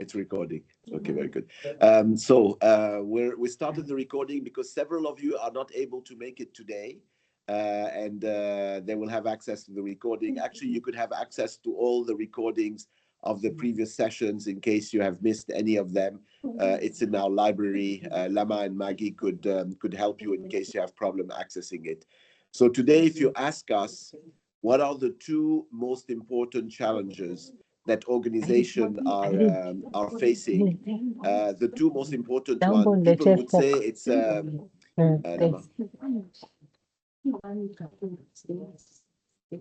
It's recording. Okay, very good. We started the recording because several of you are not able to make it today, and they will have access to the recording. Actually, you could have access to all the recordings of the previous sessions in case you have missed any of them. It's in our library. Lama and Maggie could help you in case you have problem accessing it. So today, if you ask us, what are the two most important challenges that organization are facing? The two most important one, people would say it's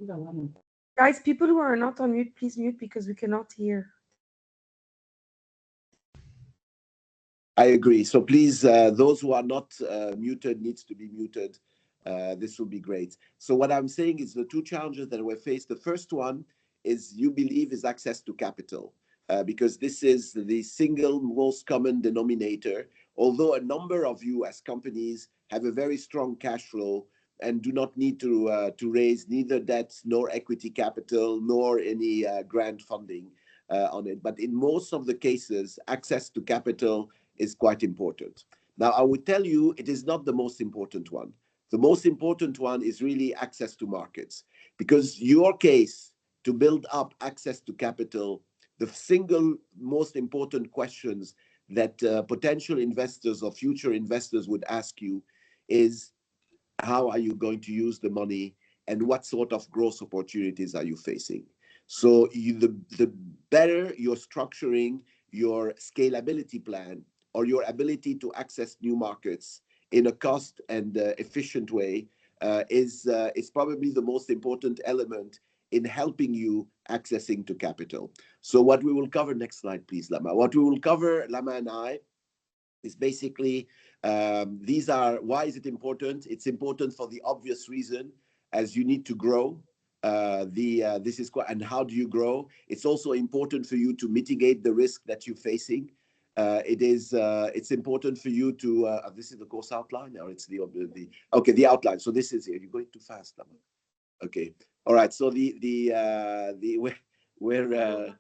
Lama. Guys, people who are not on mute, please mute because we cannot hear. I agree. So please, those who are not muted needs to be muted. This will be great. So what I'm saying is the two challenges that we face. The first one is you believe is access to capital, because this is the single most common denominator. Although a number of you as companies have a very strong cash flow and do not need to raise neither debt nor equity capital nor any grant funding on it, but in most of the cases, access to capital is quite important. Now, I would tell you it is not the most important one. The most important one is really access to markets, because your case to build up access to capital, the single most important questions that potential investors or future investors would ask you is, how are you going to use the money and what sort of growth opportunities are you facing? So the better you're structuring your scalability plan or your ability to access new markets in a cost and efficient way is probably the most important element in helping you accessing to capital. So what we will cover, next slide, please, Lama. What we will cover, Lama and I, is basically these are, why is it important? It's important for the obvious reason, as you need to grow. This is quite, and how do you grow? It's also important for you to mitigate the risk that you're facing. It's important for you to this is the course outline, or it's the okay, the outline. So this is, you're going too fast, Lama. Okay, all right. So the we're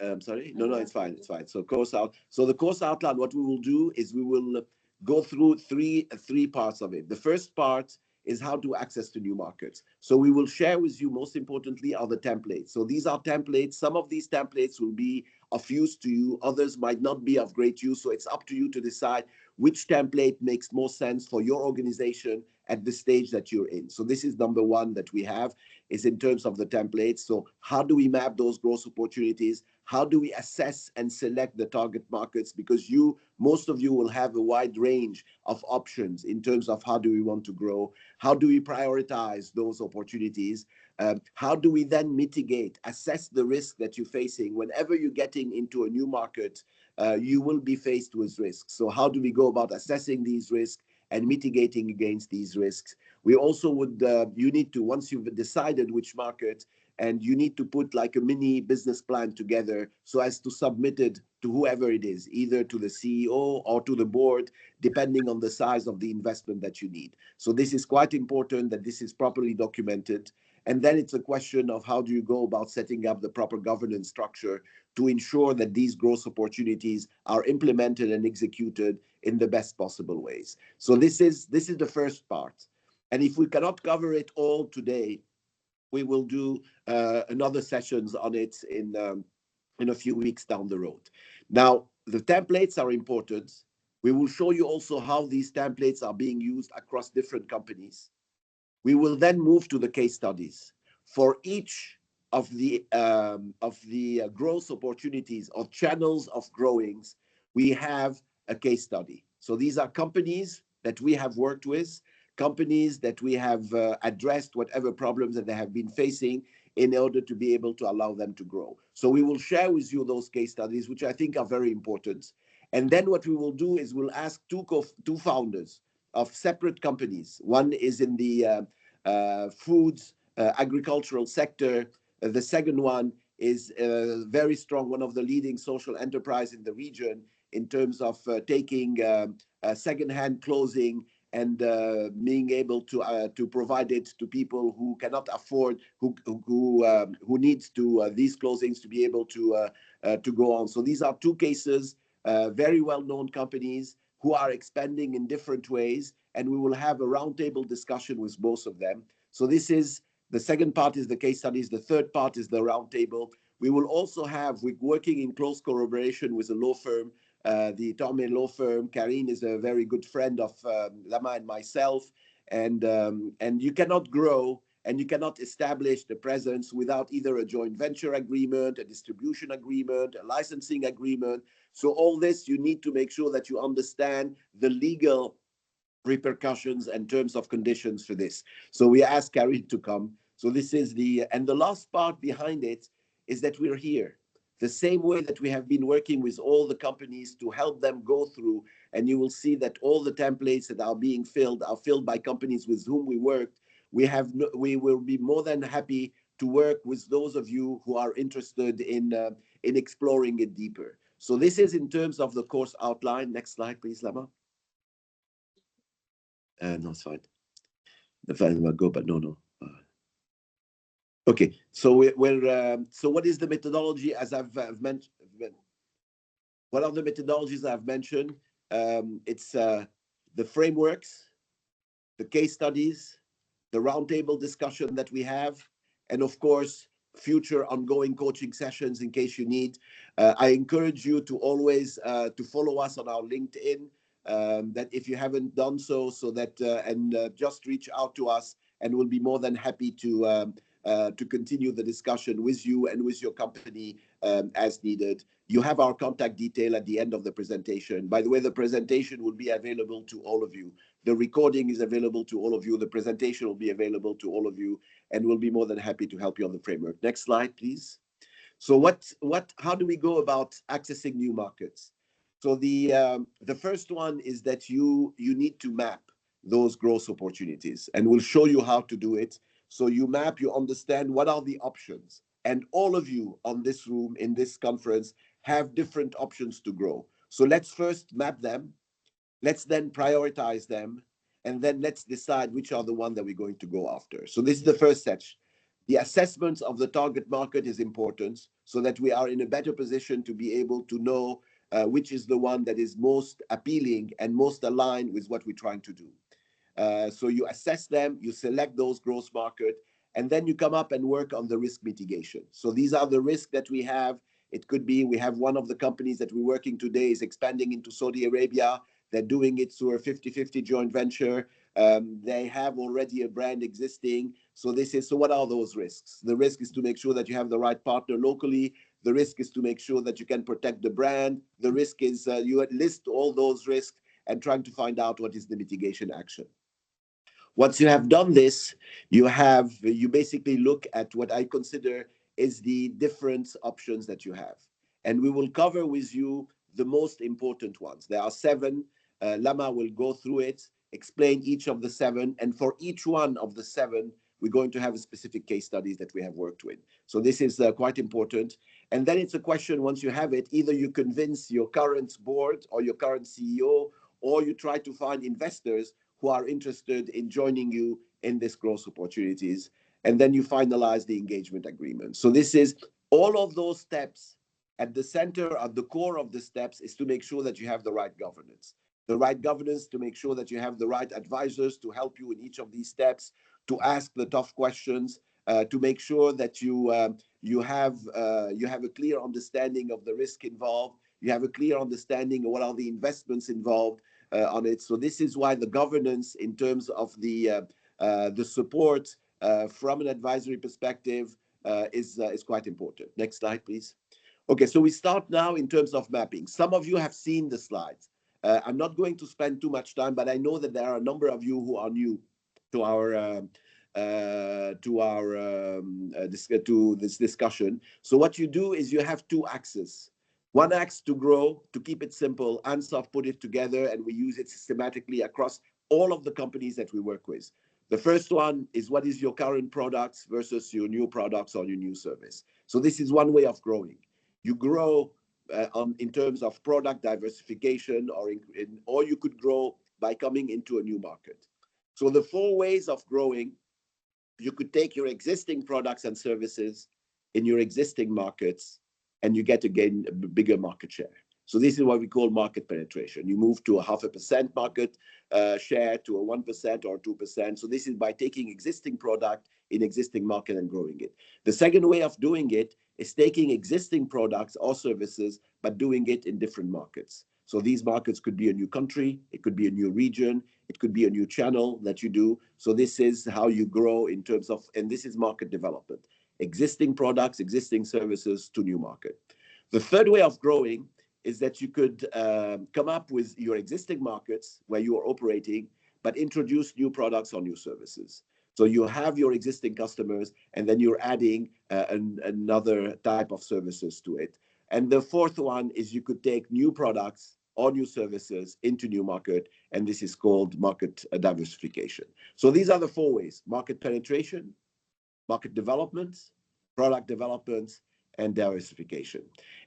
I'm sorry. No, it's fine. It's fine. So course out. So the course outline. What we will do is we will go through three parts of it. The first part is how to access to new markets. So we will share with you, most importantly, are the templates. So these are templates. Some of these templates will be of use to you. Others might not be of great use. So it's up to you to decide which template makes more sense for your organization at the stage that you're in. So this is number one that we have, is in terms of the templates. So how do we map those growth opportunities? How do we assess and select the target markets? Because most of you will have a wide range of options in terms of how do we want to grow? How do we prioritize those opportunities? How do we then mitigate, assess the risk that you're facing? Whenever you're getting into a new market, you will be faced with risks. So how do we go about assessing these risks and mitigating against these risks? We also would, you need to, once you've decided which market, and you need to put like a mini business plan together so as to submit it to whoever it is, either to the CEO or to the board, depending on the size of the investment that you need. So this is quite important that this is properly documented. And then it's a question of how do you go about setting up the proper governance structure to ensure that these growth opportunities are implemented and executed in the best possible ways. So this is the first part. And if we cannot cover it all today, we will do another sessions on it in a few weeks down the road. Now, the templates are important. We will show you also how these templates are being used across different companies. We will then move to the case studies. For each of the growth opportunities or channels of growings, we have a case study. So these are companies that we have worked with, companies that we have addressed whatever problems that they have been facing in order to be able to allow them to grow. So we will share with you those case studies, which I think are very important. And then what we will do is we'll ask two founders of separate companies. One is in the foods, agricultural sector. The second one is very strong, one of the leading social enterprise in the region in terms of taking secondhand clothing and being able to provide it to people who cannot afford, who needs to these closings to be able to go on. So these are two cases, very well-known companies who are expanding in different ways, and we will have a roundtable discussion with both of them. So this is the second part is the case studies. The third part is the roundtable. We will also have, we're working in close collaboration with a law firm, the Torme law firm. Karine is a very good friend of Lama and myself, and you cannot grow and you cannot establish the presence without either a joint venture agreement, a distribution agreement, a licensing agreement. So all this, you need to make sure that you understand the legal repercussions and terms of conditions for this. So we asked Karine to come. So this is and the last part behind it is that we're here. The same way that we have been working with all the companies to help them go through, and you will see that all the templates that are being filled are filled by companies with whom we worked. We will be more than happy to work with those of you who are interested in exploring it deeper. So this is in terms of the course outline. Next slide, please, Lama. No, it's fine. The file will go, but no. Okay, so so what is the methodology? As I've mentioned, what are the methodologies I've mentioned? It's the frameworks, the case studies, the roundtable discussion that we have, and of course, future ongoing coaching sessions in case you need. I encourage you to always to follow us on our LinkedIn. That if you haven't done so, just reach out to us, and we'll be more than happy to continue the discussion with you and with your company as needed. You have our contact detail at the end of the presentation. By the way, the presentation will be available to all of you. The recording is available to all of you. The presentation will be available to all of you, and we'll be more than happy to help you on the framework. Next slide, please. So how do we go about accessing new markets? So the first one is that you need to map those growth opportunities, and we'll show you how to do it. So you map, you understand what are the options, and all of you on this room in this conference have different options to grow. So let's first map them. Let's then prioritize them, and then let's decide which are the one that we're going to go after. So this is the first section. The assessment of the target market is important so that we are in a better position to be able to know which is the one that is most appealing and most aligned with what we're trying to do. So you assess them, you select those growth market, and then you come up and work on the risk mitigation. So these are the risks that we have. It could be we have one of the companies that we're working today is expanding into Saudi Arabia. They're doing it through a 50-50 joint venture. They have already a brand existing. So what are those risks? The risk is to make sure that you have the right partner locally. The risk is to make sure that you can protect the brand. The risk is you list all those risks and trying to find out what is the mitigation action. Once you have done this, you basically look at what I consider is the different options that you have. And we will cover with you the most important ones. There are 7. Lama will go through it, explain each of the 7. And for each one of the 7, we're going to have a specific case studies that we have worked with. So this is quite important. And then it's a question, once you have it, either you convince your current board or your current CEO, or you try to find investors who are interested in joining you in this growth opportunities. And then you finalize the engagement agreement. So this is all of those steps. At the center, at the core of the steps, is to make sure that you have the right governance. The right governance to make sure that you have the right advisors to help you in each of these steps, to ask the tough questions, to make sure that you have a clear understanding of the risk involved. You have a clear understanding of what are the investments involved on it. So this is why the governance in terms of the support from an advisory perspective is quite important. Next slide, please. Okay, so we start now in terms of mapping. Some of you have seen the slides. I'm not going to spend too much time, but I know that there are a number of you who are new to this discussion. So what you do is you have 2 axes. One axe to grow, to keep it simple. Ansoff put it together, and we use it systematically across all of the companies that we work with. The first one is what is your current products versus your new products or your new service. So this is one way of growing. You grow in terms of product diversification, or you could grow by coming into a new market. So the four ways of growing: you could take your existing products and services in your existing markets, and you get again a bigger market share. So this is what we call market penetration. You move to a 0.5% market share, to a 1% or 2%. So this is by taking existing product in existing market and growing it. The second way of doing it is taking existing products or services, but doing it in different markets. So these markets could be a new country, it could be a new region, it could be a new channel that you do. So this is how you grow in terms of, and this is market development: existing products, existing services to new market. The third way of growing is that you could come up with your existing markets where you are operating, but introduce new products or new services. So you have your existing customers, and then you're adding another type of services to it. And the fourth one is you could take new products or new services into new market, and this is called market diversification. So these are the four ways: market penetration, market development, product development, and diversification.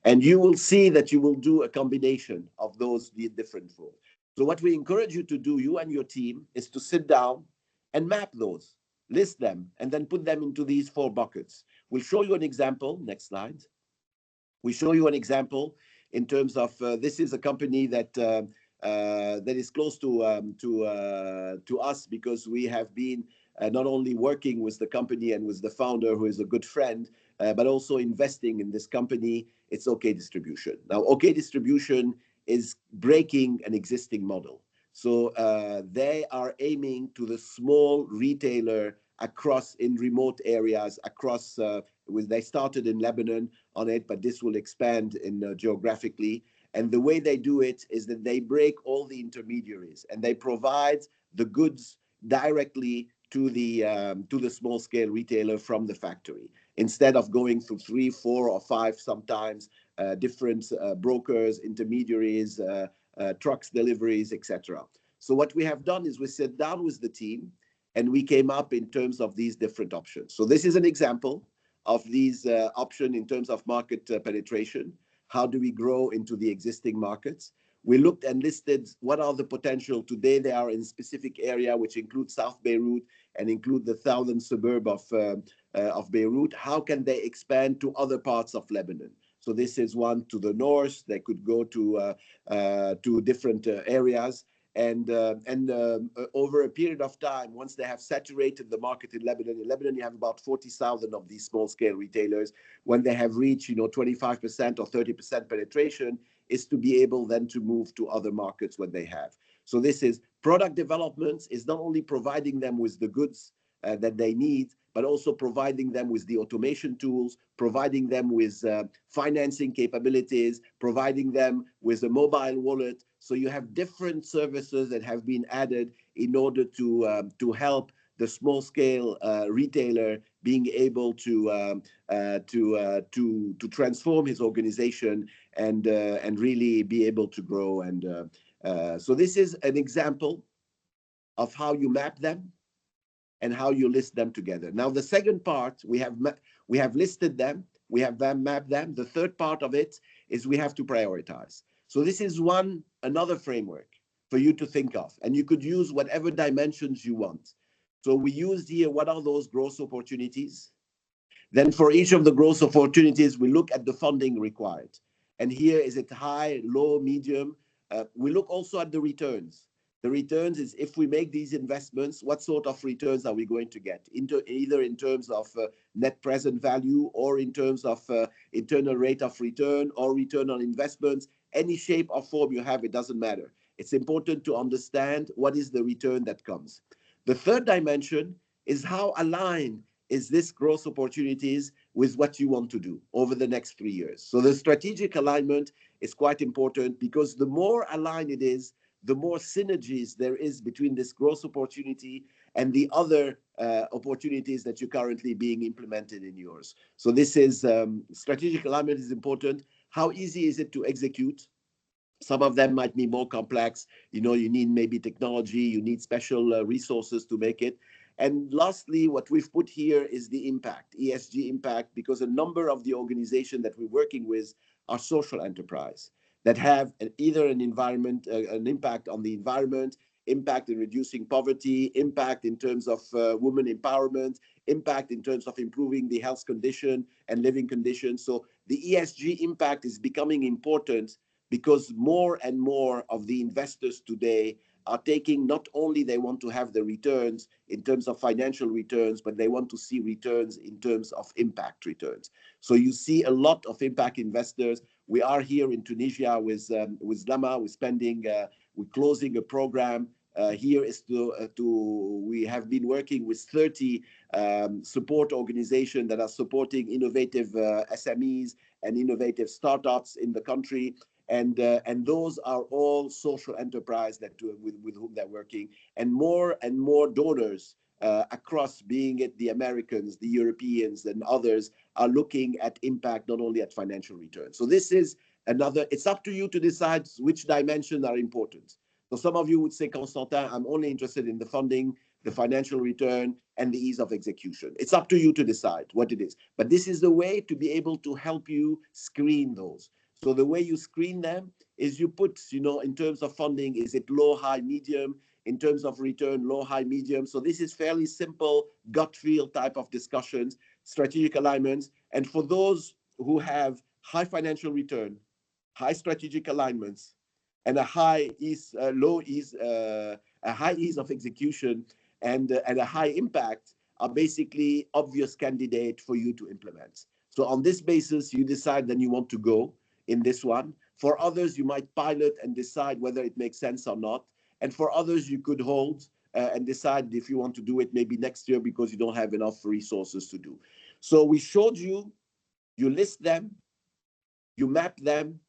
And you will see that you will do a combination of those different four. So what we encourage you to do, you and your team, is to sit down and map those, list them, and then put them into these four buckets. We'll show you an example. Next slide. We show you an example in terms of this is a company that that is close to us, because we have been not only working with the company and with the founder, who is a good friend, but also investing in this company. It's OK Distribution. Now, OK Distribution is breaking an existing model. So they are aiming to the small retailer across in remote areas across. They started in Lebanon on it, but this will expand in geographically. And the way they do it is that they break all the intermediaries and they provide the goods directly to the small scale retailer from the factory, instead of going through 3, 4, or 5 sometimes different brokers, intermediaries, trucks, deliveries, etc. So what we have done is we sat down with the team and we came up in terms of these different options. So this is an example of these options in terms of market penetration. How do we grow into the existing markets? We looked and listed what are the potential. Today they are in a specific area, which includes South Beirut and include the southern suburb of Beirut. How can they expand to other parts of Lebanon? So this is one to the north. They could go to different areas. And over a period of time, once they have saturated the market in Lebanon, you have about 40,000 of these small-scale retailers. When they have reached, 25% or 30% penetration, is to be able then to move to other markets when they have. So this is product development, is not only providing them with the goods that they need, but also providing them with the automation tools, providing them with financing capabilities, providing them with a mobile wallet. So you have different services that have been added in order to help the small-scale retailer being able to transform his organization and really be able to grow. And so this is an example of how you map them and how you list them together. Now, the second part, we have listed them, we have mapped them. The third part of it is we have to prioritize. So this is another framework for you to think of, and you could use whatever dimensions you want. So we used here, what are those growth opportunities? Then for each of the growth opportunities, we look at the funding required. And here, is it high, low, medium? We look also at the returns. The returns is, if we make these investments, what sort of returns are we going to get? Either in terms of net present value, or in terms of internal rate of return, or return on investments. Any shape or form you have, it doesn't matter. It's important to understand what is the return that comes. The third dimension is how aligned is this growth opportunities with what you want to do over the next 3 years. So the strategic alignment is quite important, because the more aligned it is, the more synergies there is between this growth opportunity and the other opportunities that you're currently being implemented in yours. So this is strategic alignment is important. How easy is it to execute? Some of them might be more complex. You need maybe technology, you need special resources to make it. And lastly, what we've put here is the impact, ESG impact, because a number of the organizations that we're working with are social enterprise that have either an impact on the environment. impact in reducing poverty, impact in terms of women empowerment, impact in terms of improving the health condition and living conditions. So the ESG impact is becoming important because more and more of the investors today are taking, not only they want to have the returns in terms of financial returns, but they want to see returns in terms of impact returns. So you see a lot of impact investors. We are here in Tunisia with Lama. We're closing a program. Here is we have been working with 30 support organizations that are supporting innovative SMEs and innovative startups in the country. And those are all social enterprise with whom they're working, and more donors across, being it the Americans, the Europeans, and others, are looking at impact, not only at financial return. So this is another. It's up to you to decide which dimensions are important. So some of you would say, Constantin, I'm only interested in the funding, the financial return, and the ease of execution. It's up to you to decide what it is. But this is the way to be able to help you screen those. So the way you screen them is you put, in terms of funding, is it low, high, medium? In terms of return, low, high, medium. So this is fairly simple gut feel type of discussions, strategic alignments. And for those who have high financial return, high strategic alignments, and a high ease of execution, and a high impact, are basically obvious candidate for you to implement. So on this basis, you decide then you want to go in this one. For others, you might pilot and decide whether it makes sense or not. And for others, you could hold and decide if you want to do it maybe next year because you don't have enough resources to do. So we showed you, you list them, you map them,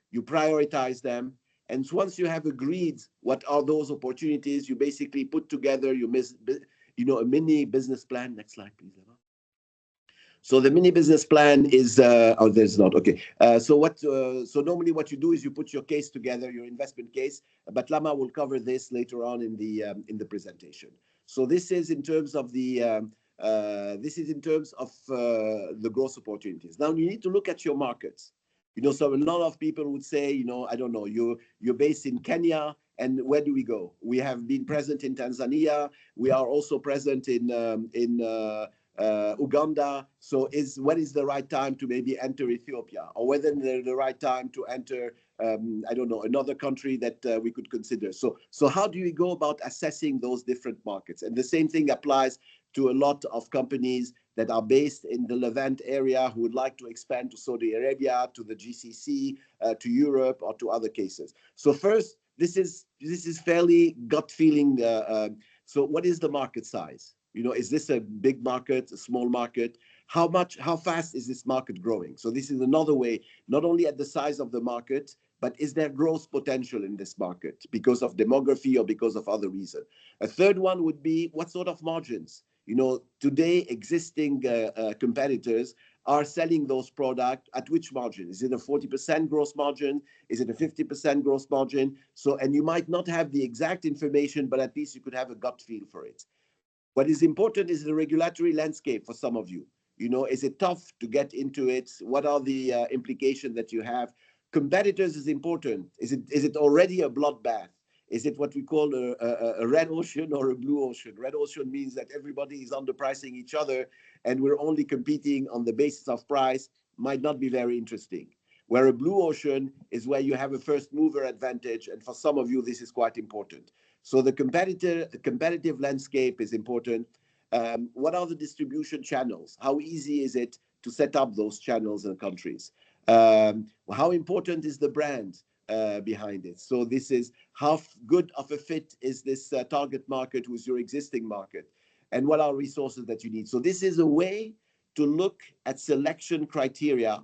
you prioritize them. And once you have agreed what are those opportunities, you basically put together a mini business plan. Next slide, please, Emma. So the mini business plan is, there's not, okay. So normally what you do is you put your case together, your investment case, but Lama will cover this later on in the presentation. So this is in terms of the growth opportunities. Now you need to look at your markets. So a lot of people would say, I don't know, you're based in Kenya, and where do we go? We have been present in Tanzania. We are also present in Uganda. So when is the right time to maybe enter Ethiopia, or whether the right time to enter, I don't know, another country that we could consider. So how do we go about assessing those different markets? And the same thing applies to a lot of companies that are based in the Levant area who would like to expand to Saudi Arabia, to the GCC, to Europe, or to other cases. So first, this is fairly gut feeling. So what is the market size? Is this a big market, a small market? How fast is this market growing? So this is another way, not only at the size of the market, but is there growth potential in this market because of demography or because of other reasons? A third one would be, what sort of margins? Today existing competitors are selling those products at which margin? Is it a 40% gross margin? Is it a 50% gross margin? And you might not have the exact information, but at least you could have a gut feel for it. What is important is the regulatory landscape for some of you. Is it tough to get into it? What are the implications that you have? Competitors is important. Is it already a bloodbath? Is it what we call a red ocean or a blue ocean? Red ocean means that everybody is underpricing each other and we're only competing on the basis of price. Might not be very interesting. Where a blue ocean is where you have a first mover advantage, and for some of you, this is quite important. So the competitive landscape is important. What are the distribution channels? How easy is it to set up those channels in countries? How important is the brand behind it? So this is how good of a fit is this target market with your existing market, and what are resources that you need? So this is a way to look at selection criteria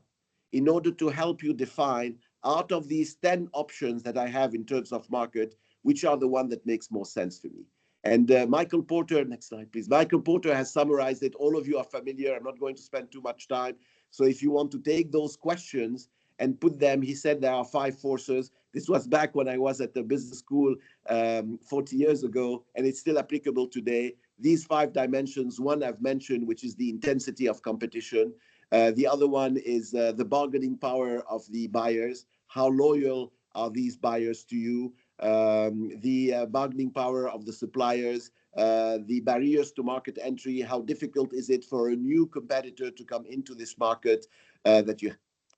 in order to help you define, out of these 10 options that I have in terms of market, which are the one that makes more sense for me. And Michael Porter, next slide, please. Michael Porter has summarized it. All of you are familiar. I'm not going to spend too much time. So if you want to take those questions and put them, he said there are 5 forces. This was back when I was at the business school 40 years ago, and it's still applicable today. These 5 dimensions, one I've mentioned, which is the intensity of competition. The other one is the bargaining power of the buyers. How loyal are these buyers to you? the bargaining power of the suppliers, the barriers to market entry. How difficult is it for a new competitor to come into this market that you,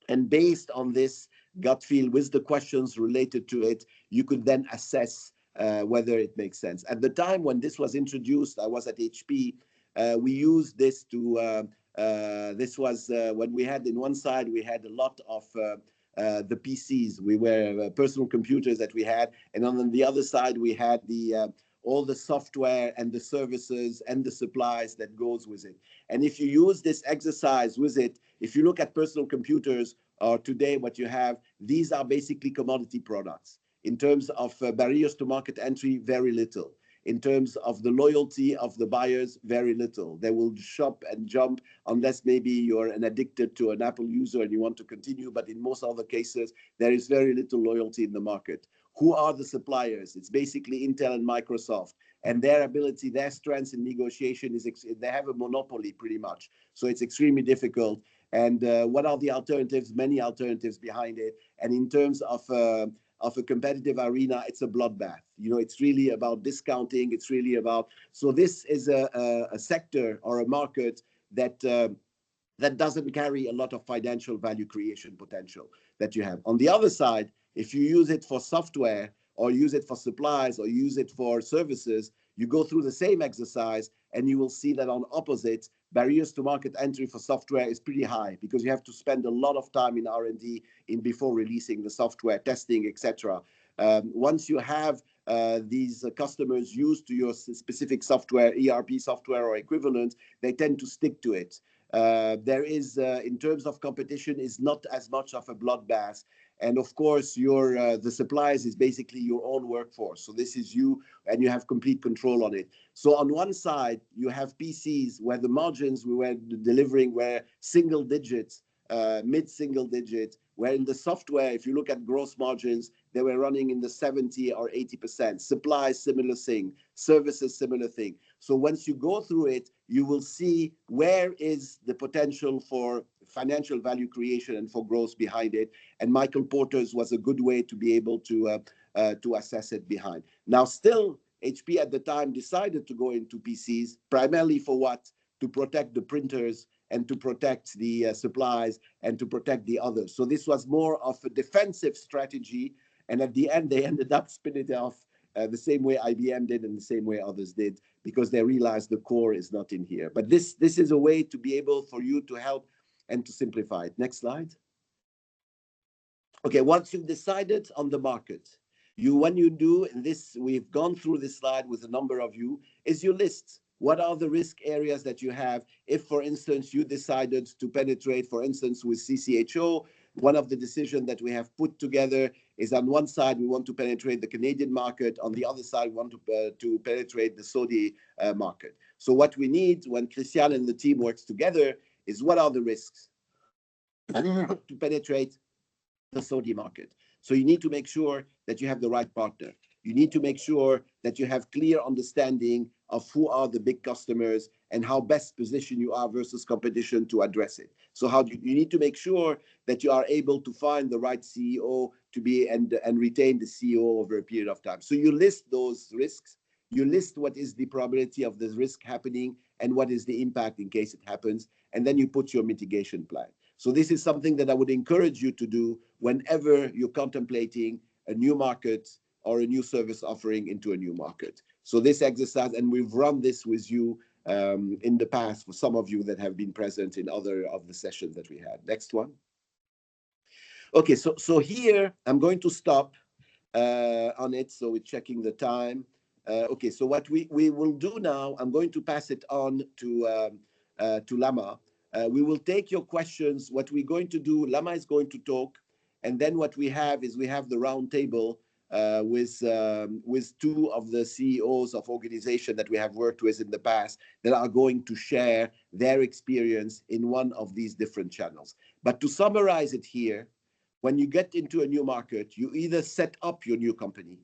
and based on this gut feel with the questions related to it, you could then assess whether it makes sense. At the time when this was introduced, I was at HP. We used this to, this was when we had, in one side, we had a lot of the PCs, we were personal computers that we had, and on the other side we had the all the software and the services and the supplies that goes with it. And if you use this exercise with it, if you look at personal computers today, what you have, these are basically commodity products. In terms of barriers to market entry, very little. In terms of the loyalty of the buyers, very little. They will shop and jump unless maybe you're an addicted to an Apple user and you want to continue. But in most other cases, there is very little loyalty in the market. Who are the suppliers? It's basically Intel and Microsoft. And their ability, their strengths in negotiation is they have a monopoly pretty much. So it's extremely difficult. And what are the alternatives? Many alternatives behind it. And in terms of a competitive arena, it's a bloodbath. You know, it's really about discounting. It's really about, so this is a sector or a market that that doesn't carry a lot of financial value creation potential that you have. On the other side, if you use it for software or use it for supplies or use it for services, you go through the same exercise and you will see that on opposite, barriers to market entry for software is pretty high because you have to spend a lot of time in R&D in before releasing the software, testing, etc. Once you have these customers used to your specific software, ERP software or equivalent, they tend to stick to it. There is, in terms of competition, is not as much of a bloodbath. And of course, your the supplies is basically your own workforce. So this is you, and you have complete control on it. So on one side, you have PCs where the margins we were delivering were single digits, mid-single digit, where in the software, if you look at gross margins, they were running in the 70 or 80%. Supplies, similar thing. Services, similar thing. So once you go through it, you will see where is the potential for financial value creation and for growth behind it. And Michael Porter's was a good way to be able to assess it behind. Now, still, HP at the time decided to go into PCs primarily for what? To protect the printers and to protect the supplies and to protect the others. So this was more of a defensive strategy. And at the end, they ended up spinning it off the same way IBM did and the same way others did, because they realized the core is not in here. But this is a way to be able for you to help and to simplify it. Next slide. Okay, once you've decided on the market, when you do, and this, we've gone through this slide with a number of you, is you list what are the risk areas that you have. If, for instance, you decided to penetrate, for instance, with CCHO, one of the decisions that we have put together is on one side, we want to penetrate the Canadian market. On the other side, we want to penetrate the Saudi market. So what we need when Christian and the team works together is what are the risks to penetrate the Saudi market. So you need to make sure that you have the right partner. You need to make sure that you have clear understanding of who are the big customers and how best positioned you are versus competition to address it. So you need to make sure that you are able to find the right CEO to be and retain the CEO over a period of time. So you list those risks. You list what is the probability of the risk happening and what is the impact in case it happens, and then you put your mitigation plan. So this is something that I would encourage you to do whenever you're contemplating a new market or a new service offering into a new market. So this exercise, and we've run this with you in the past for some of you that have been present in other of the sessions that we had. Next one. Okay, so here I'm going to stop on it. So we're checking the time. Okay, so what we will do now, I'm going to pass it on to Lama. We will take your questions. What we're going to do, Lama is going to talk, and then what we have is we have the round table with two of the CEOs of organizations that we have worked with in the past that are going to share their experience in one of these different channels. But to summarize it here, when you get into a new market, you either set up your new company.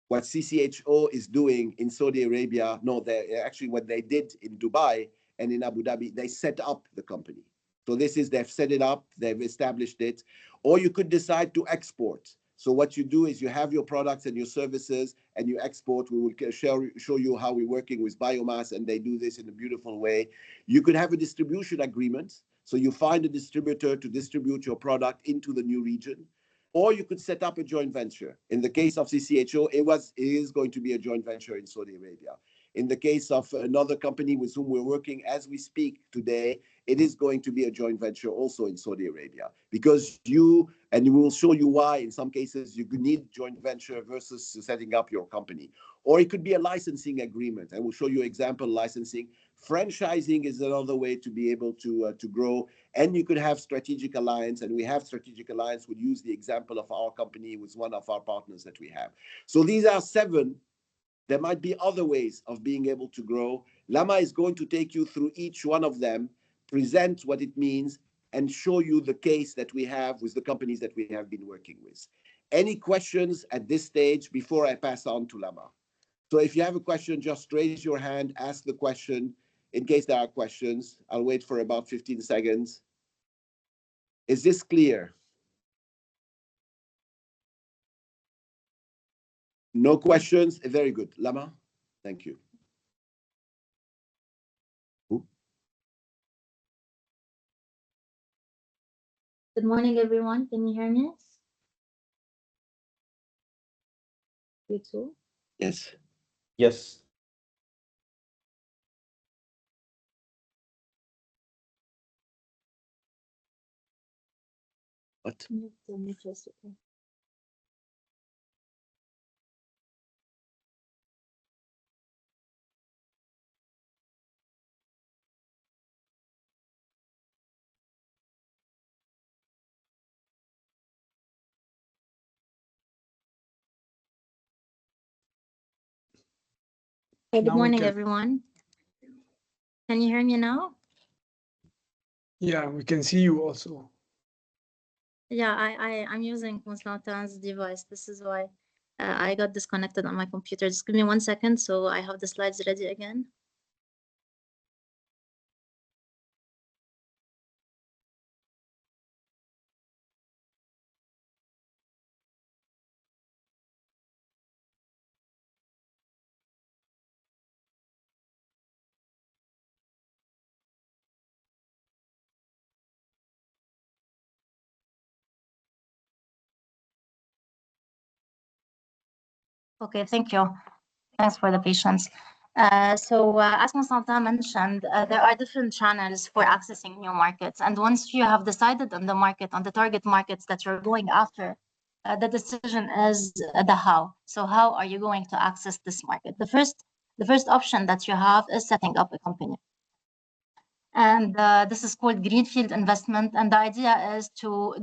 What CCHO is doing in Saudi Arabia, no, they actually what they did in Dubai and in Abu Dhabi, they set up the company. So this is, they've set it up, they've established it, or you could decide to export. So what you do is you have your products and your services and you export. We will show you how we're working with biomass, and they do this in a beautiful way. You could have a distribution agreement. So you find a distributor to distribute your product into the new region. Or you could set up a joint venture. In the case of CCHO, it is going to be a joint venture in Saudi Arabia. In the case of another company with whom we're working as we speak today, it is going to be a joint venture also in Saudi Arabia, because and we will show you why in some cases you need joint venture versus setting up your company. Or it could be a licensing agreement, and we'll show you example licensing. Franchising is another way to be able to grow, and you could have strategic alliance, and we have strategic alliance. We'll use the example of our company with one of our partners that we have. So these are 7. There might be other ways of being able to grow. Lama is going to take you through each one of them, present what it means, and show you the case that we have with the companies that we have been working with. Any questions at this stage before I pass on to Lama? So if you have a question, just raise your hand, ask the question. In case there are questions, I'll wait for about 15 seconds. Is this clear? No questions? Very good. Lama, thank you. Good morning, everyone. Can you hear me? You too? Yes. Yes. What? Good morning, everyone. Can you hear me now? Yeah, we can see you also. Yeah, I'm using Constantine's device. This is why I got disconnected on my computer. Just give me 1 second so I have the slides ready again. Okay, thank you. Thanks for the patience. As Constantin mentioned, there are different channels for accessing new markets. And once you have decided on the market, on the target markets that you're going after, the decision is the how. So how are you going to access this market? The first option that you have is setting up a company. And this is called greenfield investment. And the idea is to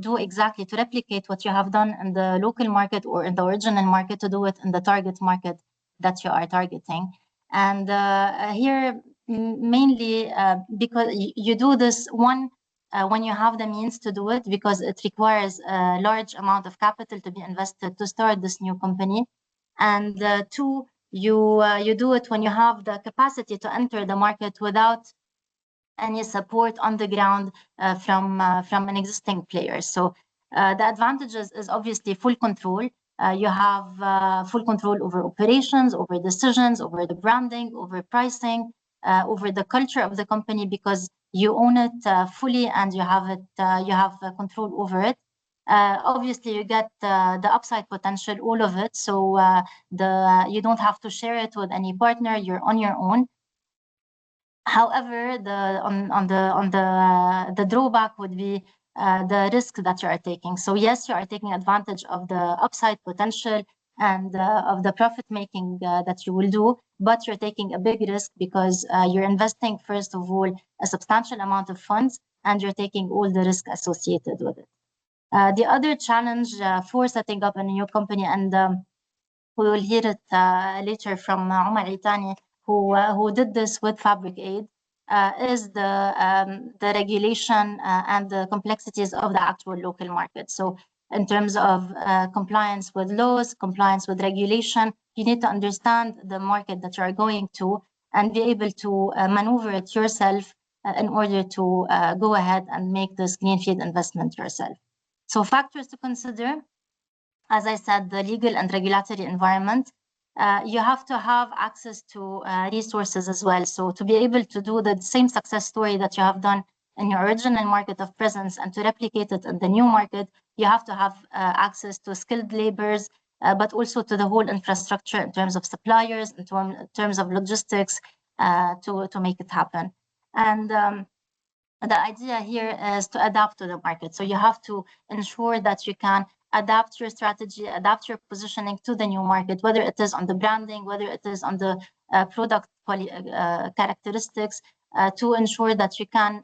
replicate what you have done in the local market or in the original market, to do it in the target market that you are targeting. And here, mainly because you do this when you have the means to do it, because it requires a large amount of capital to be invested to start this new company. And 2, you do it when you have the capacity to enter the market without any support on the ground from an existing player. So the advantages is obviously full control. You have full control over operations, over decisions, over the branding, over pricing, over the culture of the company, because you own it fully and you have control over it. Obviously, you get the upside potential, all of it. So you don't have to share it with any partner. You're on your own. However, the drawback would be the risk that you are taking. So yes, you are taking advantage of the upside potential and of the profit making that you will do, but you're taking a big risk because you're investing, first of all, a substantial amount of funds, and you're taking all the risk associated with it. The other challenge for setting up a new company, and we will hear it later from Omar Itani, who did this with Fabric Aid, is the regulation and the complexities of the actual local market. So in terms of compliance with laws, compliance with regulation, you need to understand the market that you are going to and be able to maneuver it yourself in order to go ahead and make this greenfield investment yourself. So factors to consider: as I said, the legal and regulatory environment. You have to have access to resources as well. So to be able to do the same success story that you have done in your original market of presence and to replicate it in the new market, you have to have access to skilled laborers, but also to the whole infrastructure in terms of suppliers, in terms of logistics, to make it happen. And the idea here is to adapt to the market. So you have to ensure that you can adapt your strategy, adapt your positioning to the new market, whether it is on the branding, whether it is on the product characteristics, to ensure that you can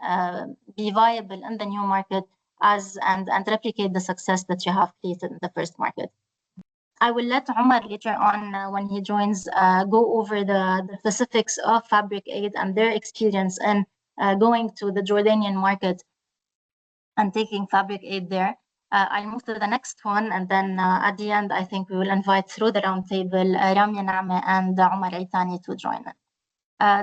be viable in the new market and replicate the success that you have created in the first market. I will let Omar later on, when he joins, go over the specifics of Fabric Aid and their experience in going to the Jordanian market and taking Fabric Aid there. I'll move to the next one, and then at the end, I think we will invite through the roundtable Ramya Naame and Omar Aitani to join in.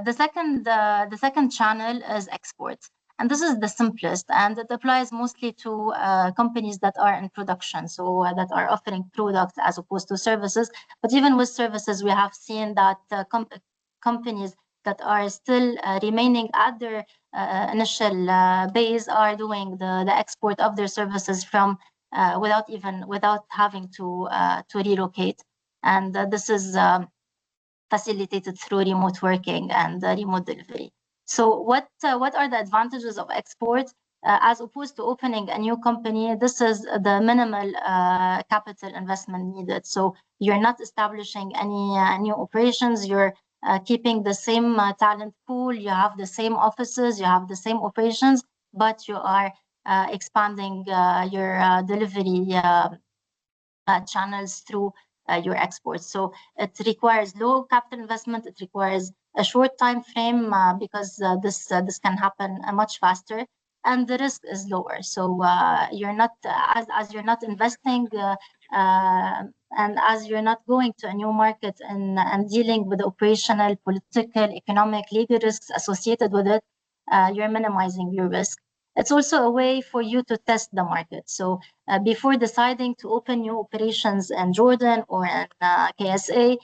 The second channel is exports. And this is the simplest, and it applies mostly to companies that are in production, so that are offering products as opposed to services. But even with services, we have seen that companies that are still remaining at their initial base are doing the export of their services from without having to relocate. And this is facilitated through remote working and remote delivery. So what are the advantages of export? As opposed to opening a new company, this is the minimal capital investment needed. So you're not establishing any new operations, you're keeping the same talent pool, you have the same offices, you have the same operations, but you are expanding your delivery channels through your exports. So it requires low capital investment, it requires a short time frame because this can happen much faster, and the risk is lower. So you're not as you're not investing and as you're not going to a new market and dealing with the operational, political, economic, legal risks associated with it, you're minimizing your risk. It's also a way for you to test the market. So before deciding to open new operations in Jordan or in KSA,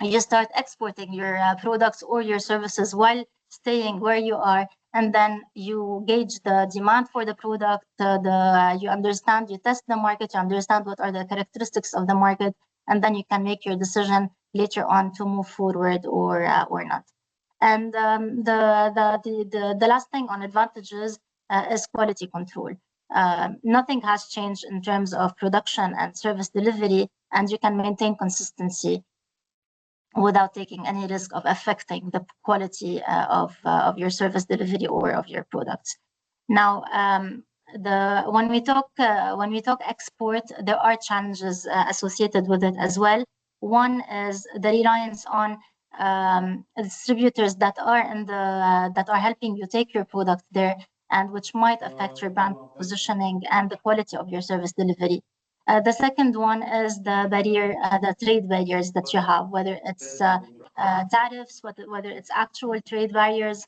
you start exporting your products or your services while staying where you are, and then you gauge the demand for the product, you understand, you test the market, you understand what are the characteristics of the market, and then you can make your decision later on to move forward or not. And the last thing on advantages is quality control. Nothing has changed in terms of production and service delivery, and you can maintain consistency without taking any risk of affecting the quality of your service delivery or of your products. Now, when we talk export, there are challenges associated with it as well. One is the reliance on distributors that are helping you take your product there, and which might affect your brand positioning and the quality of your service delivery. The second one is the trade barriers that you have, whether it's tariffs, whether it's actual trade barriers,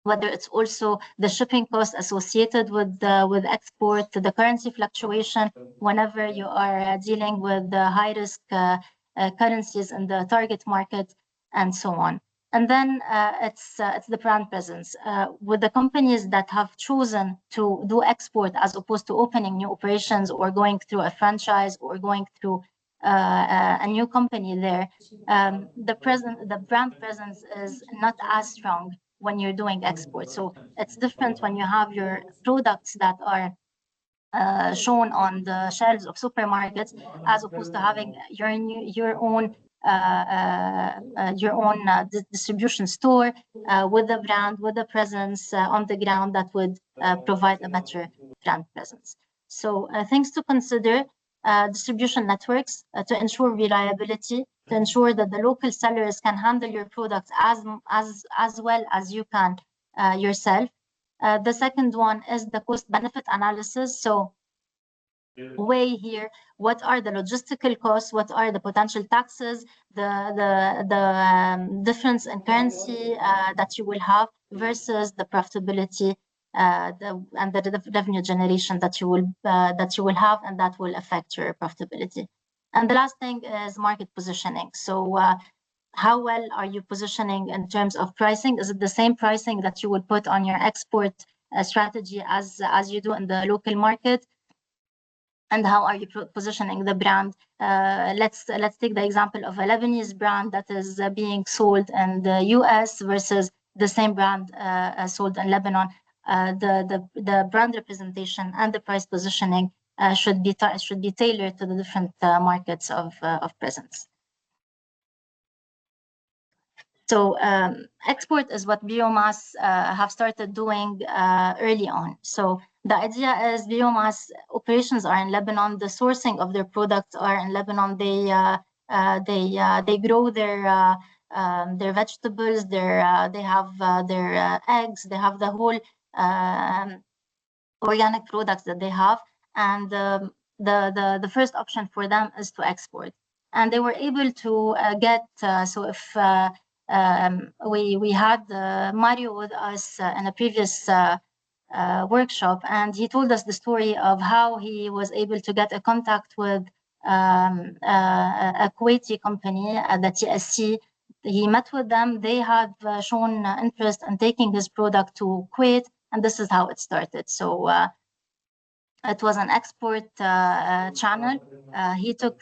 whether it's also the shipping costs associated with export, the currency fluctuation whenever you are dealing with the high risk currencies in the target market, and so on. And then it's the brand presence. With the companies that have chosen to do export as opposed to opening new operations or going through a franchise or going through a new company there, the brand presence is not as strong when you're doing export. So it's different when you have your products that are shown on the shelves of supermarkets, as opposed to having your own distribution store with the brand, with the presence on the ground that would provide a better brand presence. So things to consider: distribution networks to ensure reliability, to ensure that the local sellers can handle your products as well as you can yourself. The second one is the cost-benefit analysis. So weigh here what are the logistical costs, what are the potential taxes, the difference in currency that you will have versus the profitability the revenue generation that you will have, and that will affect your profitability. And the last thing is market positioning. So how well are you positioning in terms of pricing? Is it the same pricing that you would put on your export strategy as you do in the local market? And how are you positioning the brand? Let's take the example of a Lebanese brand that is being sold in the US versus the same brand sold in Lebanon. The brand representation and the price positioning should be tailored to the different markets of presence. So export is what Biomass have started doing early on. So the idea is Biomass operations are in Lebanon. The sourcing of their products are in Lebanon. They grow their vegetables. They have their eggs. They have the whole organic products that they have. And the first option for them is to export. And they were able to get so if we had Mario with us in a previous workshop, and he told us the story of how he was able to get a contact with a Kuwaiti company, the TSC. He met with them. They had shown interest in taking his product to Kuwait, and this is how it started. So it was an export channel. He took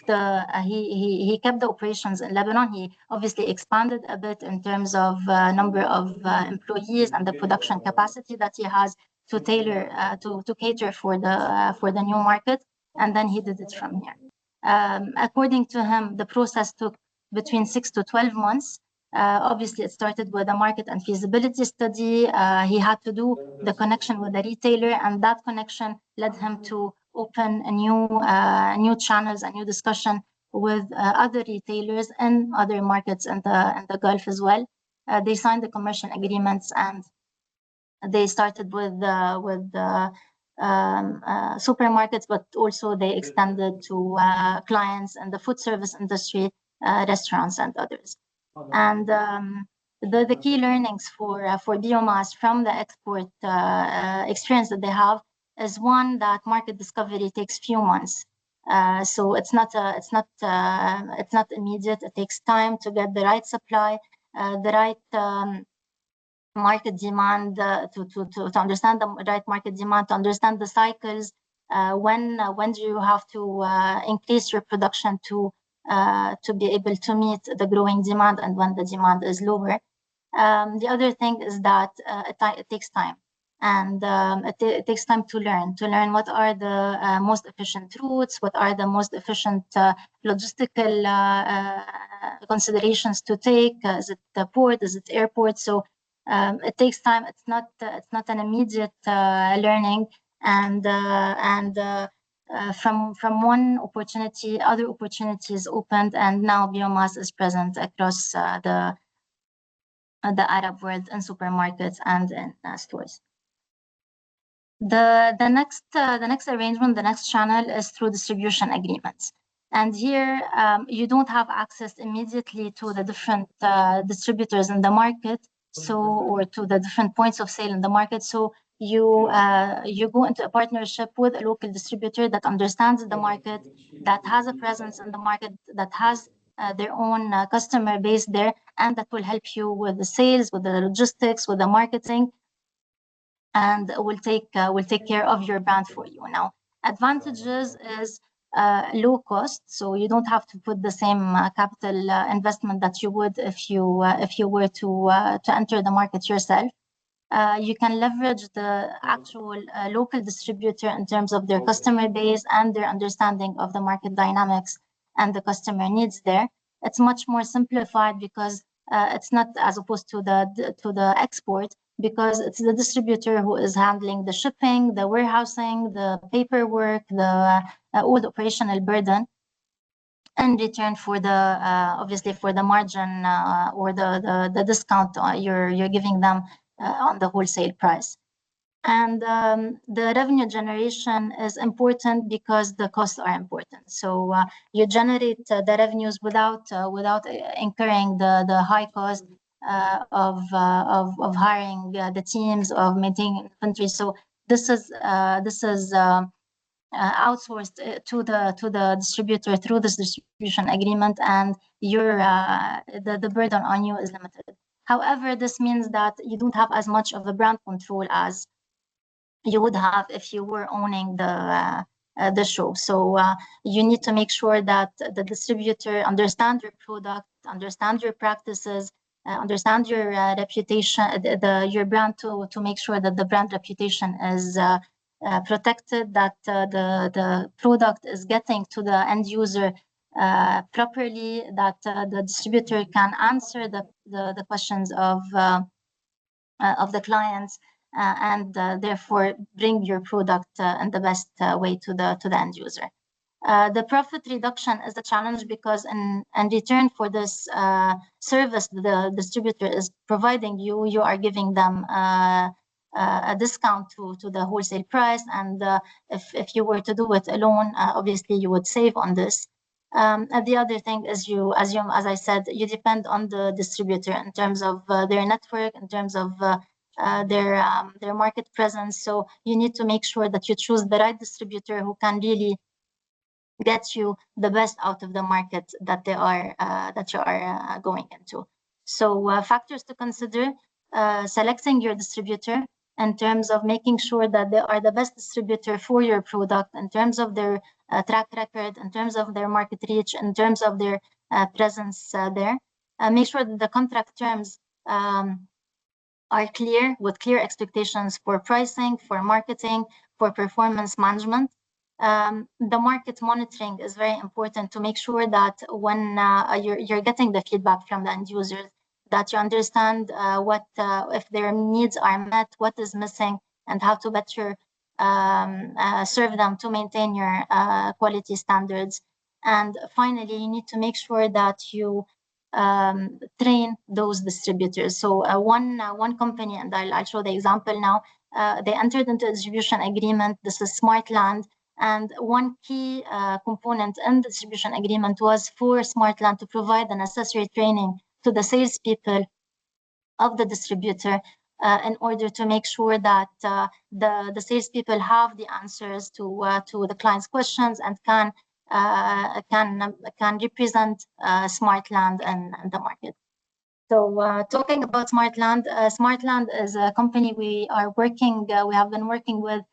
he kept the operations in Lebanon. He obviously expanded a bit in terms of number of employees and the production capacity that he has to tailor to cater for the new market, and then he did it from here. According to him, the process took between 6 to 12 months. Obviously, it started with a market and feasibility study. He had to do the connection with the retailer, and that connection led him to open a new channels, a new discussion with other retailers and other markets in the Gulf as well. They signed the commercial agreements, and they started with supermarkets, but also they extended to clients in the food service industry, restaurants, and others. And the key learnings for Biomass from the export experience that they have is one, that market discovery takes few months. So it's not immediate. It takes time to get the right supply, the right market demand, to understand the right market demand, to understand the cycles. When do you have to increase your production to be able to meet the growing demand, and when the demand is lower. The other thing is that it takes time, and it takes time to learn what are the most efficient routes, what are the most efficient logistical considerations to take. Is it the port? Is it airport? So it takes time. It's not an immediate learning, and from one opportunity, other opportunities opened, and now Biomass is present across the Arab world in supermarkets and in stores. The next arrangement, the next channel is through distribution agreements. And here you don't have access immediately to the different distributors in the market, or to the different points of sale in the market. So you go into a partnership with a local distributor that understands the market, that has a presence in the market, that has their own customer base there, and that will help you with the sales, with the logistics, with the marketing, and will take care of your brand for you. Now, advantages is low cost, so you don't have to put the same capital investment that you would if you were to enter the market yourself. You can leverage the actual local distributor in terms of their customer base and their understanding of the market dynamics and the customer needs there. It's much more simplified because it's not as opposed to the export, because it's the distributor who is handling the shipping, the warehousing, the paperwork, all the operational burden, in return for the obviously for the margin or the discount you're giving them on the wholesale price. And the revenue generation is important because the costs are important. So you generate the revenues without incurring the high cost of hiring the teams, of maintaining inventory. So this is outsourced to the distributor through this distribution agreement, and the burden on you is limited. However, this means that you don't have as much of a brand control as you would have if you were owning the show. So you need to make sure that the distributor understand your product, understand your practices, understand your reputation, your brand, to make sure that the brand reputation is protected, that the product is getting to the end user properly, that the distributor can answer the questions of the clients, and therefore bring your product in the best way to the end user. The profit reduction is a challenge because in return for this service the distributor is providing you, you are giving them a discount to the wholesale price, and if you were to do it alone, obviously you would save on this. And the other thing is, as I said, you depend on the distributor in terms of their network, in terms of their market presence. So you need to make sure that you choose the right distributor who can really get you the best out of the market that you are going into. So factors to consider: selecting your distributor in terms of making sure that they are the best distributor for your product, in terms of their track record, in terms of their market reach, in terms of their presence there. Make sure that the contract terms are clear, with clear expectations for pricing, for marketing, for performance management. The market monitoring is very important to make sure that when you're getting the feedback from the end users, that you understand what if their needs are met, what is missing, and how to better serve them to maintain your quality standards. And finally, you need to make sure that you train those distributors. So one company, and I'll show the example now, they entered into a distribution agreement. This is Smartland. And one key component in the distribution agreement was for Smartland to provide the necessary training to the salespeople of the distributor in order to make sure that the salespeople have the answers to the client's questions and can represent Smartland in the market. So talking about Smartland, Smartland is a company we have been working with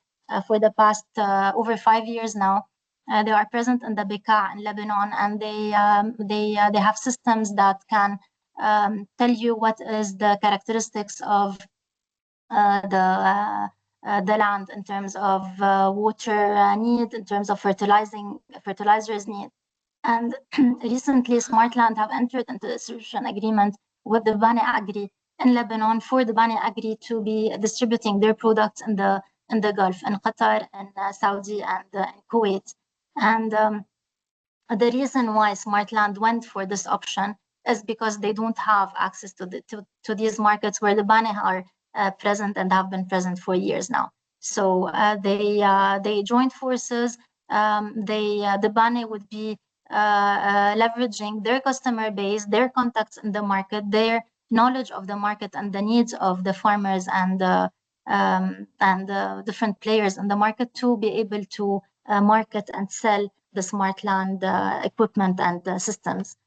for the past over 5 years now. They are present in the Bekaa in Lebanon, and they have systems that can tell you what is the characteristics of the land in terms of water need, in terms of fertilizers need. And recently, Smartland have entered into a distribution agreement with the Bani Agri in Lebanon for the Bani Agri to be distributing their products in the Gulf, in Qatar, and Saudi, and in Kuwait. And the reason why Smartland went for this option is because they don't have access to these markets where the Bani are present and have been present for years now. So they joined forces. The Bani would be leveraging their customer base, their contacts in the market, their knowledge of the market and the needs of the farmers and different players in the market to be able to market and sell the Smartland equipment and systems.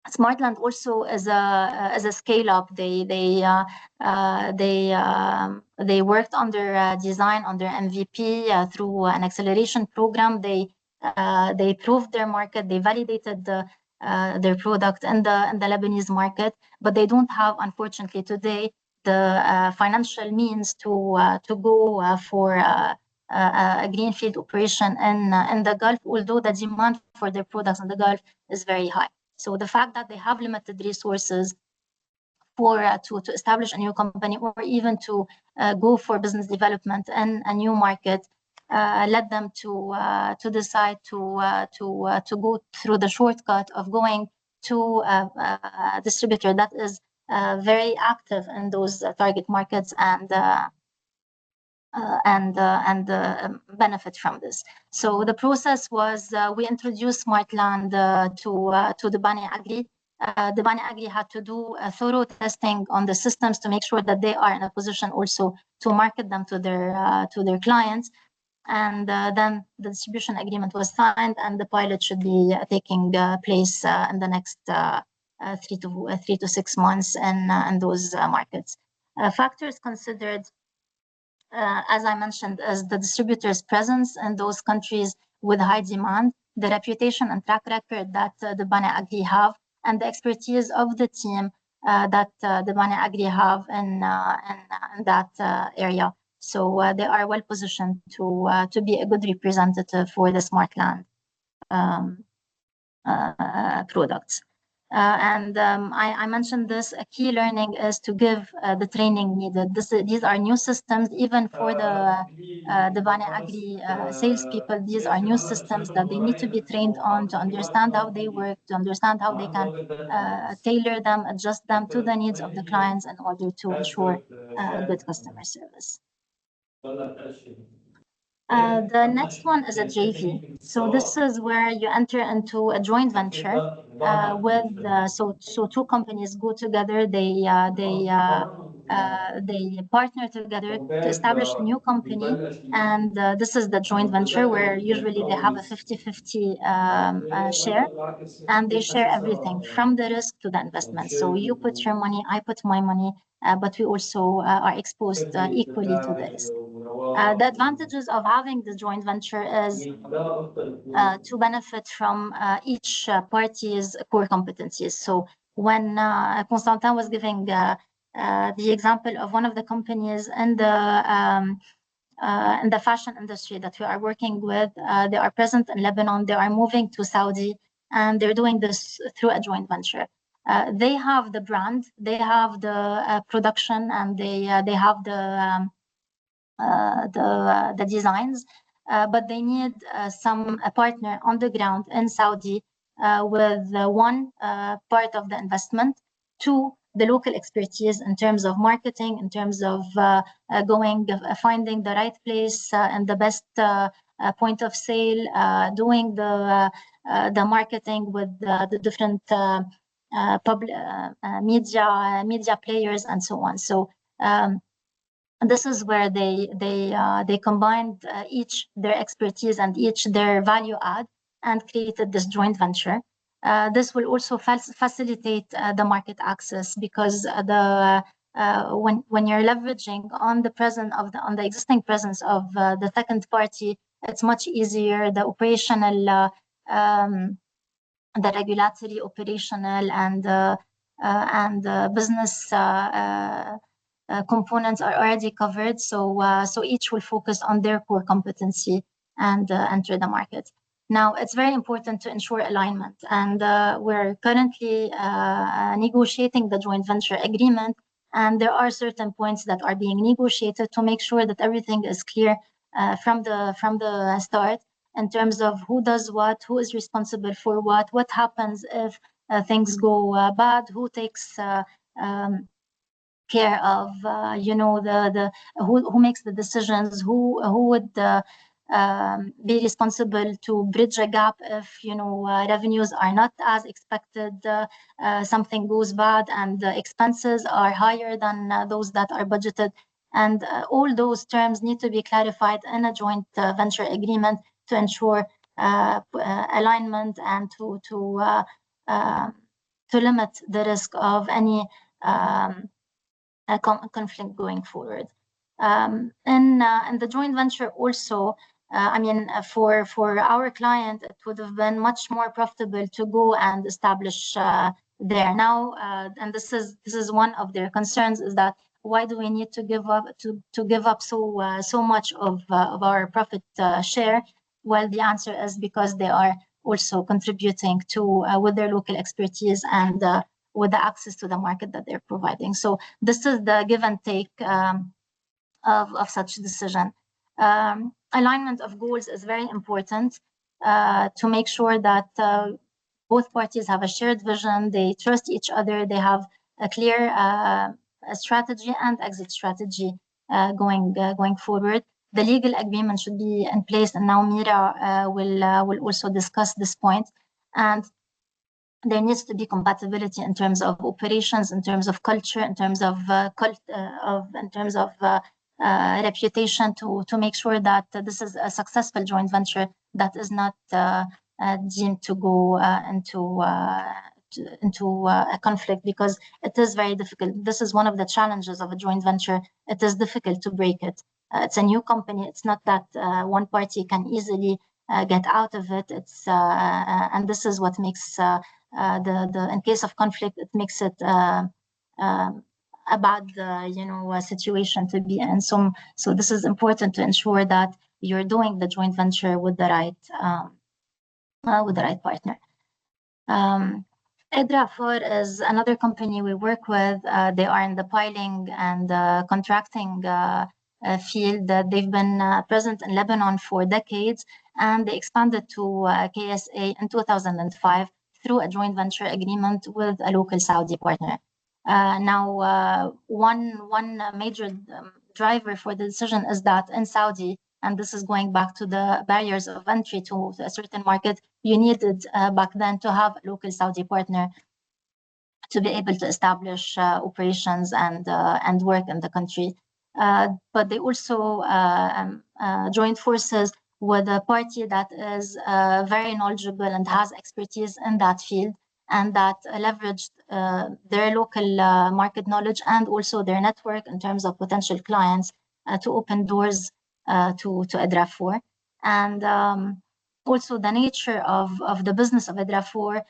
Smartland also is a scale up. They worked under design, under MVP through an acceleration program. They proved their market. They validated their product in the Lebanese market, but they don't have, unfortunately, today the financial means to go for a greenfield operation in the Gulf, although the demand for their products in the Gulf is very high. So the fact that they have limited resources to establish a new company, or even to go for business development in a new market, led them to decide to go through the shortcut of going to a distributor that is very active in those target markets and benefit from this. So the process was we introduced Smartland to the Bani Agri. the Bani Agri had to do a thorough testing on the systems to make sure that they are in a position also to market them to their clients. And then the distribution agreement was signed, and the pilot should be taking place in the next 3 to 6 months in those markets. Factors considered, as I mentioned, is the distributor's presence in those countries with high demand, the reputation and track record that the Bani Agri have, and the expertise of the team that the Bani Agri have in that area. So they are well positioned to be a good representative for the Smartland products. I mentioned this, a key learning is to give the training needed. These are new systems, even for the Bani Agri salespeople. These are new systems that they need to be trained on, to understand how they work, to understand how they can tailor them, adjust them to the needs of the clients in order to ensure good customer service. The next one is a JV. So this is where you enter into a joint venture with so two companies go together. They partner together to establish a new company, and this is the joint venture where usually they have a 50-50 share, and they share everything from the risk to the investment. So you put your money, I put my money, but we also are exposed equally to the risk. The advantages of having the joint venture is to benefit from each party's core competencies. So when Constantin was giving the example of one of the companies in the fashion industry that we are working with, they are present in Lebanon, they are moving to Saudi, and they're doing this through a joint venture. They have the brand, they have the production, and they have the designs, but they need a partner on the ground in Saudi with one part of the investment, two, the local expertise in terms of marketing, in terms of finding the right place and the best point of sale, doing the marketing with the different media players and so on. So this is where they combined each their expertise and each their value add and created this joint venture. This will also facilitate the market access, because when you're leveraging on the existing presence of the second party, it's much easier. The operational, the regulatory, operational, and business components are already covered, so each will focus on their core competency and enter the market. Now, it's very important to ensure alignment, and we're currently negotiating the joint venture agreement, and there are certain points that are being negotiated to make sure that everything is clear from the start in terms of who does what, who is responsible for what happens if things go bad, who takes care of who makes the decisions, who would be responsible to bridge a gap if revenues are not as expected, something goes bad and the expenses are higher than those that are budgeted, and all those terms need to be clarified in a joint venture agreement to ensure alignment and to limit the risk of any conflict going forward. And the joint venture also, for our client, it would have been much more profitable to go and establish there now. And this is one of their concerns, is that why do we need to give up so much of our profit share? Well, the answer is because they are also contributing to with their local expertise and with the access to the market that they're providing. So this is the give and take of such decision. Alignment of goals is very important to make sure that both parties have a shared vision, they trust each other, they have a clear strategy and exit strategy going forward. The legal agreement should be in place, and now Mira will also discuss this point. And there needs to be compatibility in terms of operations, in terms of culture, in terms of reputation, to make sure that this is a successful joint venture that is not deemed to go into a conflict, because it is very difficult. This is one of the challenges of a joint venture. It is difficult to break it. It's a new company. It's not that one party can easily get out of it. It's and this is what makes in case of conflict, it makes it a bad situation to be in. So this is important to ensure that you're doing the joint venture with the right partner. Edrafor is another company we work with. They are in the piling and contracting field. They've been present in Lebanon for decades, and they expanded to KSA in 2005 through a joint venture agreement with a local Saudi partner. Now, one major driver for the decision is that in Saudi, and this is going back to the barriers of entry to a certain market, you needed back then to have a local Saudi partner to be able to establish operations and work in the country. But they also joined forces with a party that is very knowledgeable and has expertise in that field, and that leveraged their local market knowledge and also their network in terms of potential clients to open doors to Edrafor. And also the nature of the business of Edrafor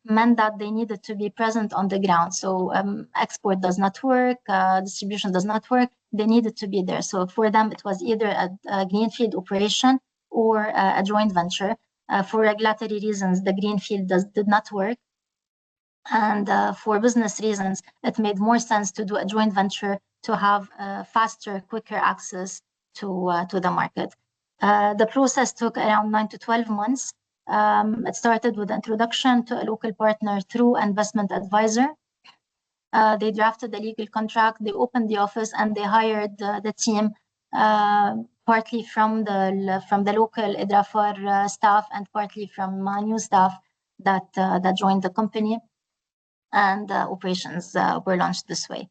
meant that they needed to be present on the ground. So export does not work, distribution does not work. They needed to be there. So for them, it was either a greenfield operation or a joint venture. For regulatory reasons, the greenfield did not work. And for business reasons, it made more sense to do a joint venture to have faster, quicker access to the market. The process took around 9 to 12 months. It started with introduction to a local partner through investment advisor. They drafted the legal contract, they opened the office, and they hired the team, partly from the local Edrafor staff and partly from new staff that joined the company. And operations were launched this way.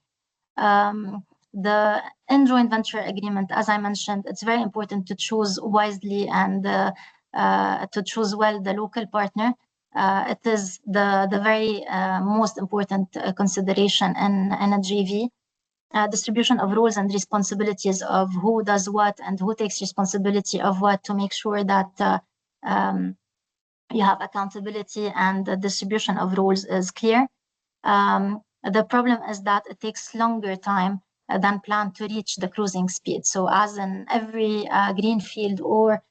The joint venture agreement, as I mentioned, it's very important to choose wisely and to choose well the local partner. It is the very most important consideration in a JV. Distribution of roles and responsibilities of who does what and who takes responsibility of what, to make sure that you have accountability and the distribution of roles is clear. The problem is that it takes longer time than planned to reach the cruising speed. So as in every greenfield or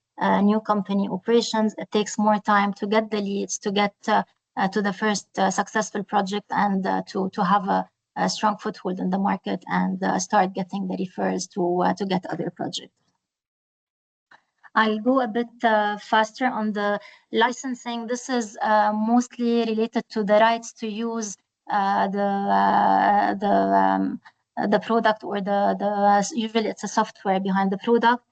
new company operations, it takes more time to get the leads, to get to the first successful project, and to have a strong foothold in the market and start getting the referrals to get other projects. I'll go a bit faster on the licensing. This is mostly related to the rights to use the product, or usually it's a software behind the product.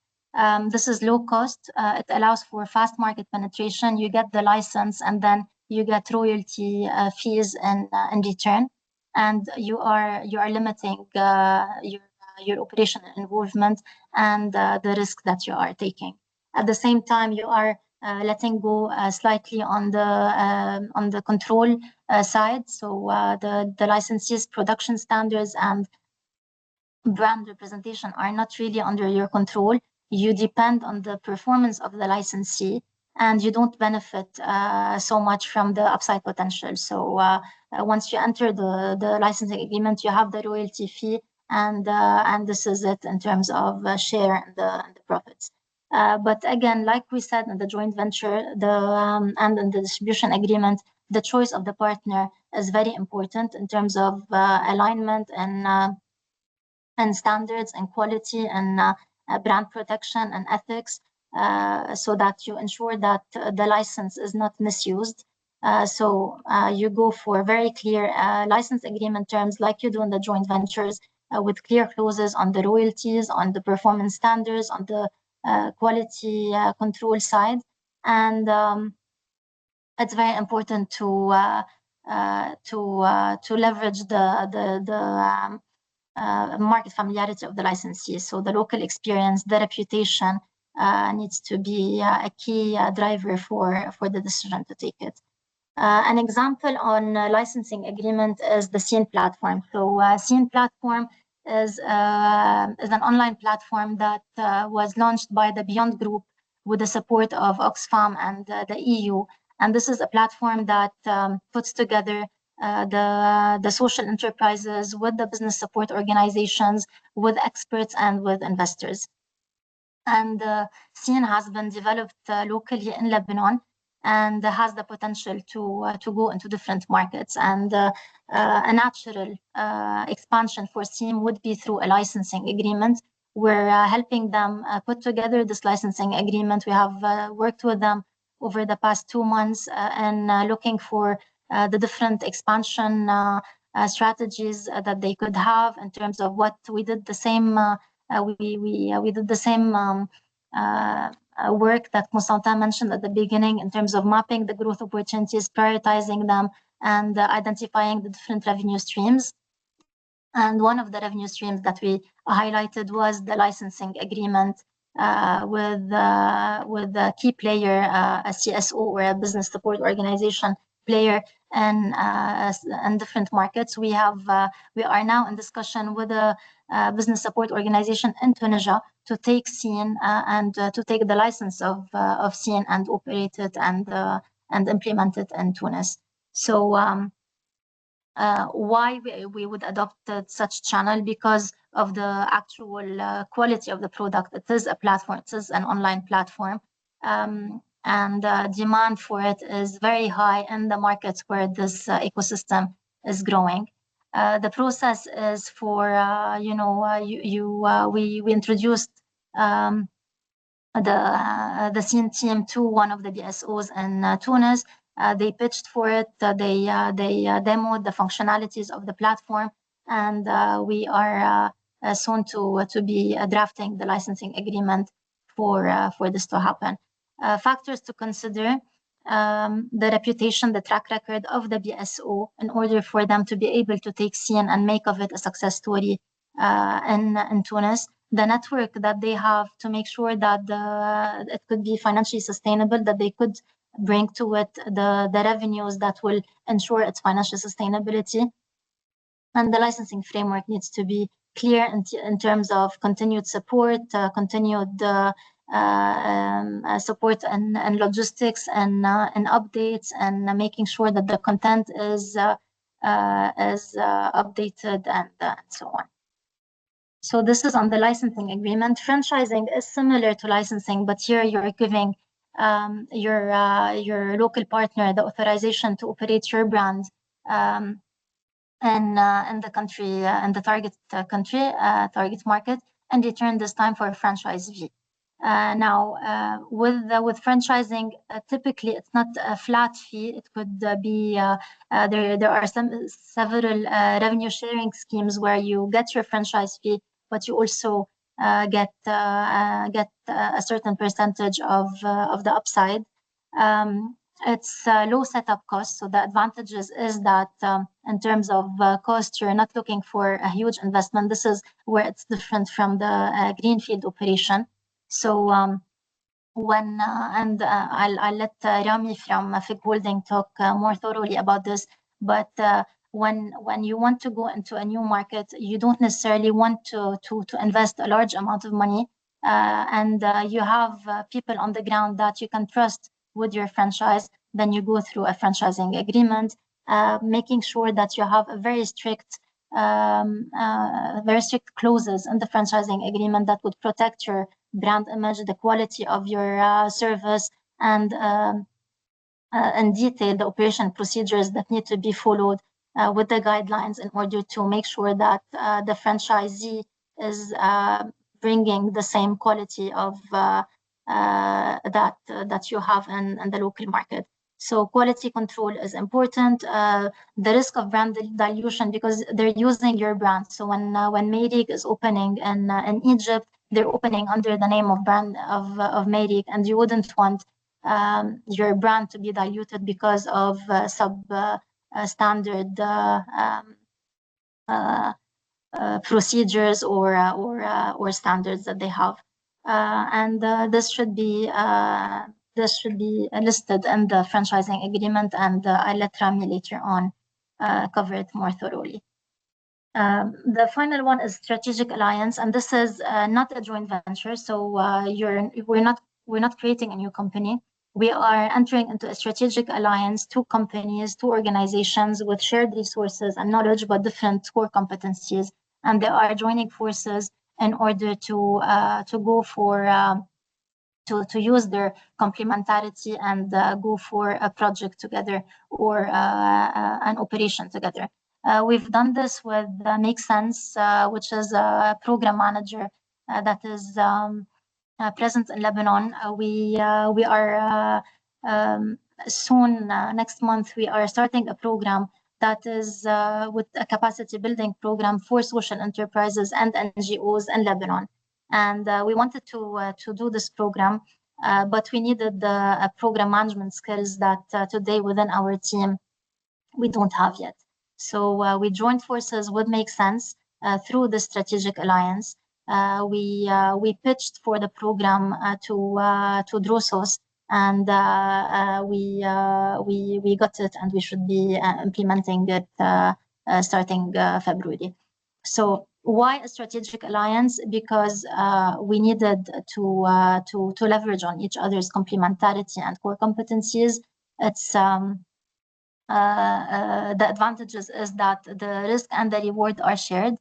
This is low cost. It allows for fast market penetration. You get the license and then you get royalty fees in return, and you are limiting your operational involvement and the risk that you are taking. At the same time, you are letting go slightly on the control side. So the licensee's production standards and brand representation are not really under your control. You depend on the performance of the licensee, and you don't benefit so much from the upside potential. So once you enter the licensing agreement, you have the royalty fee, and this is it in terms of share and the profits. But again, like we said in the joint venture, and in the distribution agreement, the choice of the partner is very important in terms of alignment and standards and quality and brand protection and ethics, so that you ensure that the license is not misused. So you go for very clear license agreement terms, like you do in the joint ventures, with clear clauses on the royalties, on the performance standards, on the quality control side. And it's very important to leverage the market familiarity of the licensees. So the local experience, the reputation needs to be a key driver for the decision to take it. An example on licensing agreement is the Scene platform. So Scene platform is an online platform that was launched by the Beyond Group with the support of Oxfam and the EU. And this is a platform that puts together the social enterprises with the business support organizations, with experts and with investors. And Scene has been developed locally in Lebanon and has the potential to go into different markets. And a natural expansion for Scene would be through a licensing agreement. We're helping them put together this licensing agreement. We have worked with them over the past 2 months and looking for the different expansion strategies that they could have in terms of what we did the same. We did the same work that Constantin mentioned at the beginning in terms of mapping the growth opportunities, prioritizing them, and identifying the different revenue streams. And one of the revenue streams that we highlighted was the licensing agreement with a key player, a CSO or a business support organization player in different markets. We are now in discussion with a business support organization in Tunisia to take Scene and to take the license of Scene and operate it and implement it in Tunis. So why we would adopt such channel? Because of the actual quality of the product. It is a platform, it is an online platform. And demand for it is very high in the markets where this ecosystem is growing. The process is for, we introduced the Scene team to one of the BSOs in Tunis. They pitched for it, they demoed the functionalities of the platform, and we are soon to be drafting the licensing agreement for this to happen. Factors to consider, the reputation, the track record of the BSO in order for them to be able to take Scene and make of it a success story in Tunis. The network that they have to make sure that it could be financially sustainable, that they could bring to it the revenues that will ensure its financial sustainability. And the licensing framework needs to be clear in terms of continued support, continued support and logistics and updates, and making sure that the content is updated and so on. So this is on the licensing agreement. Franchising is similar to licensing, but here you're giving your local partner the authorization to operate your brand in the country, in the target country, target market, and return this time for a franchise fee. Now, with franchising, typically it's not a flat fee. It could be there are several revenue sharing schemes where you get your franchise fee, but you also get a certain percentage of the upside. It's low setup cost, so the advantages is that in terms of cost, you're not looking for a huge investment. This is where it's different from the greenfield operation. So I'll let Rami from Fig Holding talk more thoroughly about this, but when you want to go into a new market, you don't necessarily want to invest a large amount of money, and you have people on the ground that you can trust with your franchise. Then you go through a franchising agreement, making sure that you have a very strict clauses in the franchising agreement that would protect your brand image, the quality of your service, and in detail the operation procedures that need to be followed with the guidelines in order to make sure that the franchisee is bringing the same quality of that you have in the local market. So quality control is important. The risk of brand dilution, because they're using your brand. So when Mairig is opening in Egypt, they're opening under the name of brand of Mairig, and you wouldn't want your brand to be diluted because of substandard procedures or standards that they have, and this should be listed in the franchising agreement, and I'll let Rami later on cover it more thoroughly. The final one is strategic alliance, and this is not a joint venture. So we're not creating a new company. We are entering into a strategic alliance, two companies, two organizations with shared resources and knowledge, but different core competencies, and they are joining forces in order to go for to use their complementarity and go for a project together or an operation together. We've done this with Make Sense, which is a program manager that is present in Lebanon. We are soon, next month, we are starting a program that is with a capacity building program for social enterprises and NGOs in Lebanon. And we wanted to do this program, but we needed the program management skills that today within our team we don't have yet. So we joined forces with Make Sense through the strategic alliance. We pitched for the program to Drosos, and we got it, and we should be implementing it starting February. So why a strategic alliance? Because we needed to leverage on each other's complementarity and core competencies. It's the advantages is that the risk and the reward are shared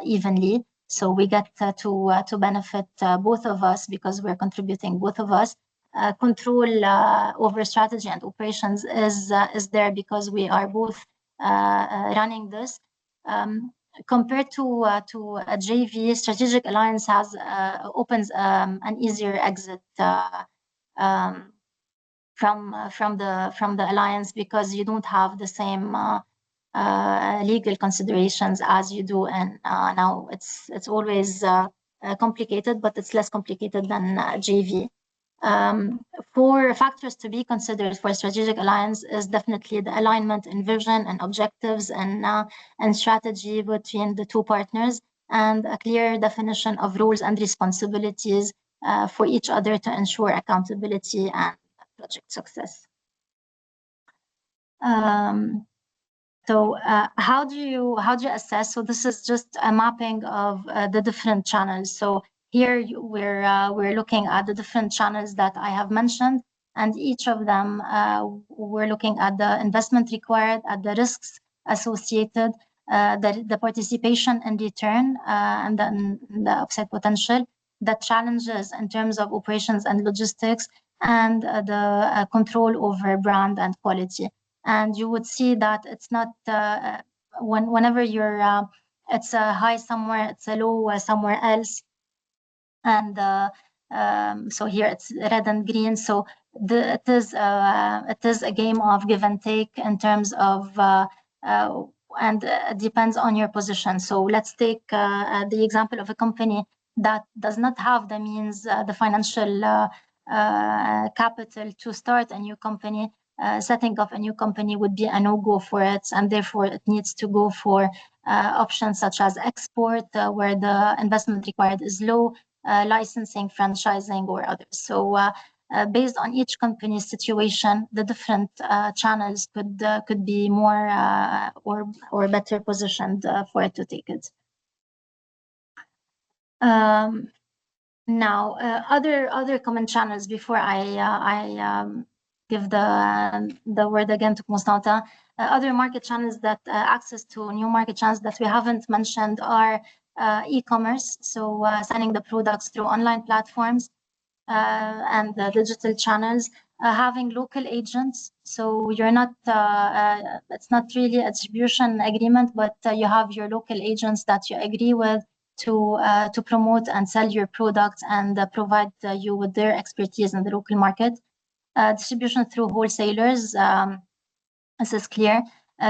evenly. So we get to benefit both of us because we're contributing, both of us. Control over strategy and operations is there because we are both running this. Compared to a JV, strategic alliance opens an easier exit from the alliance because you don't have the same legal considerations as you do, and now it's always complicated, but it's less complicated than JV. For factors to be considered for strategic alliance is definitely the alignment in vision and objectives and strategy between the two partners, and a clear definition of roles and responsibilities for each other to ensure accountability and project success. So how do you assess? So this is just a mapping of the different channels. So here we're looking at the different channels that I have mentioned, and each of them we're looking at the investment required, at the risks associated, the participation in return, and then the upside potential, the challenges in terms of operations and logistics, and the control over brand and quality. And you would see that it's not whenever you're it's a high somewhere, it's a low somewhere else. And so here it's red and green. So it is a game of give and take in terms of and it depends on your position. So let's take the example of a company that does not have the means, the financial capital to start a new company. Setting up a new company would be a no-go for it, and therefore it needs to go for options such as export, where the investment required is low, licensing, franchising, or others. So based on each company's situation, the different channels could be more or better positioned for it to take it. Now, other common channels before I give the word again to Constantin. Other market channels that access to new market channels that we haven't mentioned are e-commerce, so selling the products through online platforms and the digital channels, having local agents. So you're not, it's not really a distribution agreement, but you have your local agents that you agree with to promote and sell your products and provide you with their expertise in the local market. Distribution through wholesalers, this is clear.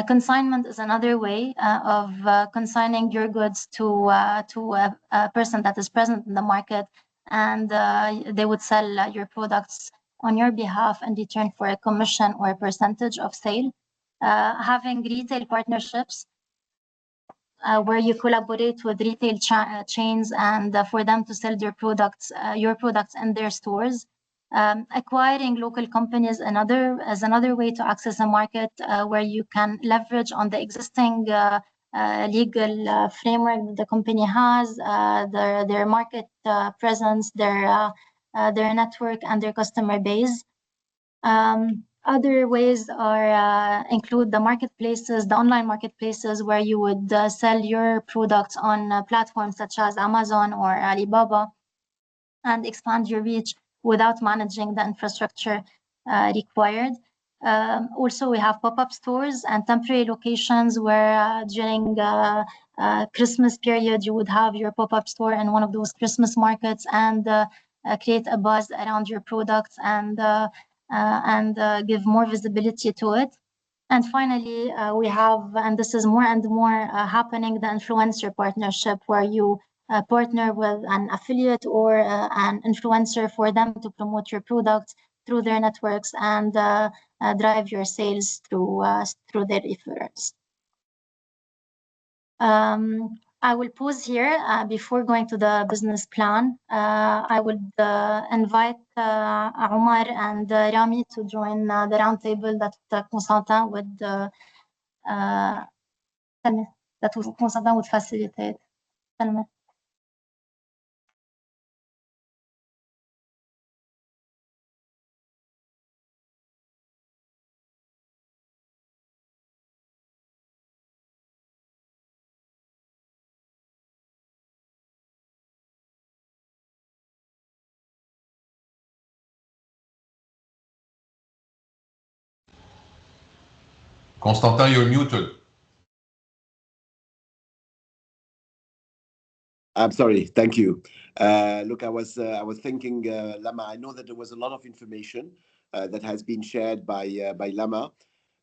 Consignment is another way of consigning your goods to a person that is present in the market, and they would sell your products on your behalf in return for a commission or a percentage of sale. Having retail partnerships where you collaborate with retail chains and for them to sell their products, your products in their stores. Acquiring local companies as another way to access a market where you can leverage on the existing legal framework that the company has, their market presence, their network, and their customer base. Other ways are include the marketplaces, the online marketplaces, where you would sell your products on platforms such as Amazon or Alibaba, and expand your reach without managing the infrastructure required. Also, we have pop-up stores and temporary locations where during Christmas period, you would have your pop-up store in one of those Christmas markets and create a buzz around your products and give more visibility to it. And finally, we have, and this is more and more happening, the influencer partnership, where you partner with an affiliate or an influencer for them to promote your products through their networks and drive your sales through their referrals. I will pause here before going to the business plan. I would invite Omar and Rami to join the roundtable that Constantin would facilitate. Constantin, you're muted. I'm sorry. Thank you. Look, I was thinking, Lama. I know that there was a lot of information that has been shared by Lama.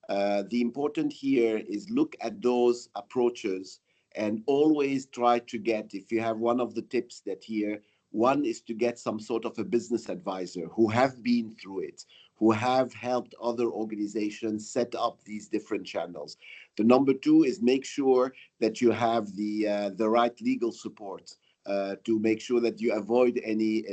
The important here is look at those approaches and always try to get. If you have one of the tips that here, one is to get some sort of a business advisor who have been through it, who have helped other organizations set up these different channels. The number two is make sure that you have the right legal support to make sure that you avoid any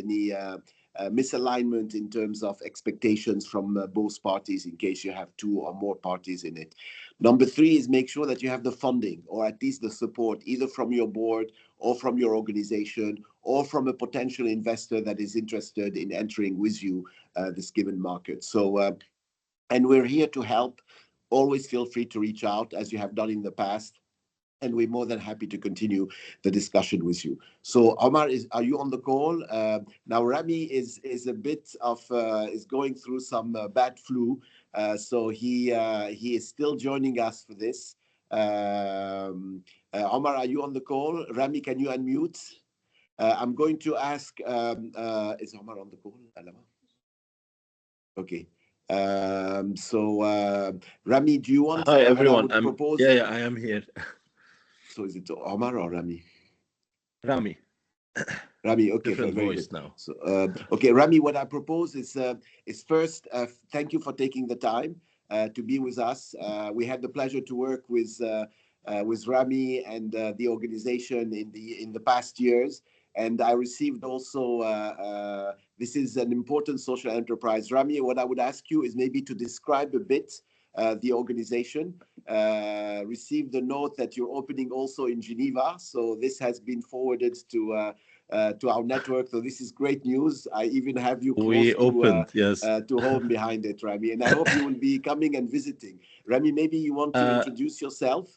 misalignment in terms of expectations from both parties in case you have two or more parties in it. Number three is make sure that you have the funding or at least the support either from your board or from your organization or from a potential investor that is interested in entering with you this given market. So, and we're here to help. Always feel free to reach out as you have done in the past. And we're more than happy to continue the discussion with you. So, Omar, are you on the call? Now, Rami is a bit of is going through some bad flu, so he is still joining us for this. Omar, are you on the call? Rami, can you unmute? I'm going to ask. Is Omar on the call? Okay. So, Rami, do you want? Hi everyone. Propose? Yeah, I am here. So is it Omar or Rami? Rami. Rami, okay, Different very voice good. now. So, okay, Rami, what I propose is first, thank you for taking the time to be with us. We had the pleasure to work with Rami and the organization in the past years, and I received also. This is an important social enterprise. Rami, what I would ask you is maybe to describe a bit the organization. Received the note that you're opening also in Geneva, so this has been forwarded to our network. So this is great news. I even have you close to home behind it, Rami, and I hope you will be coming and visiting. Rami, maybe you want to introduce yourself.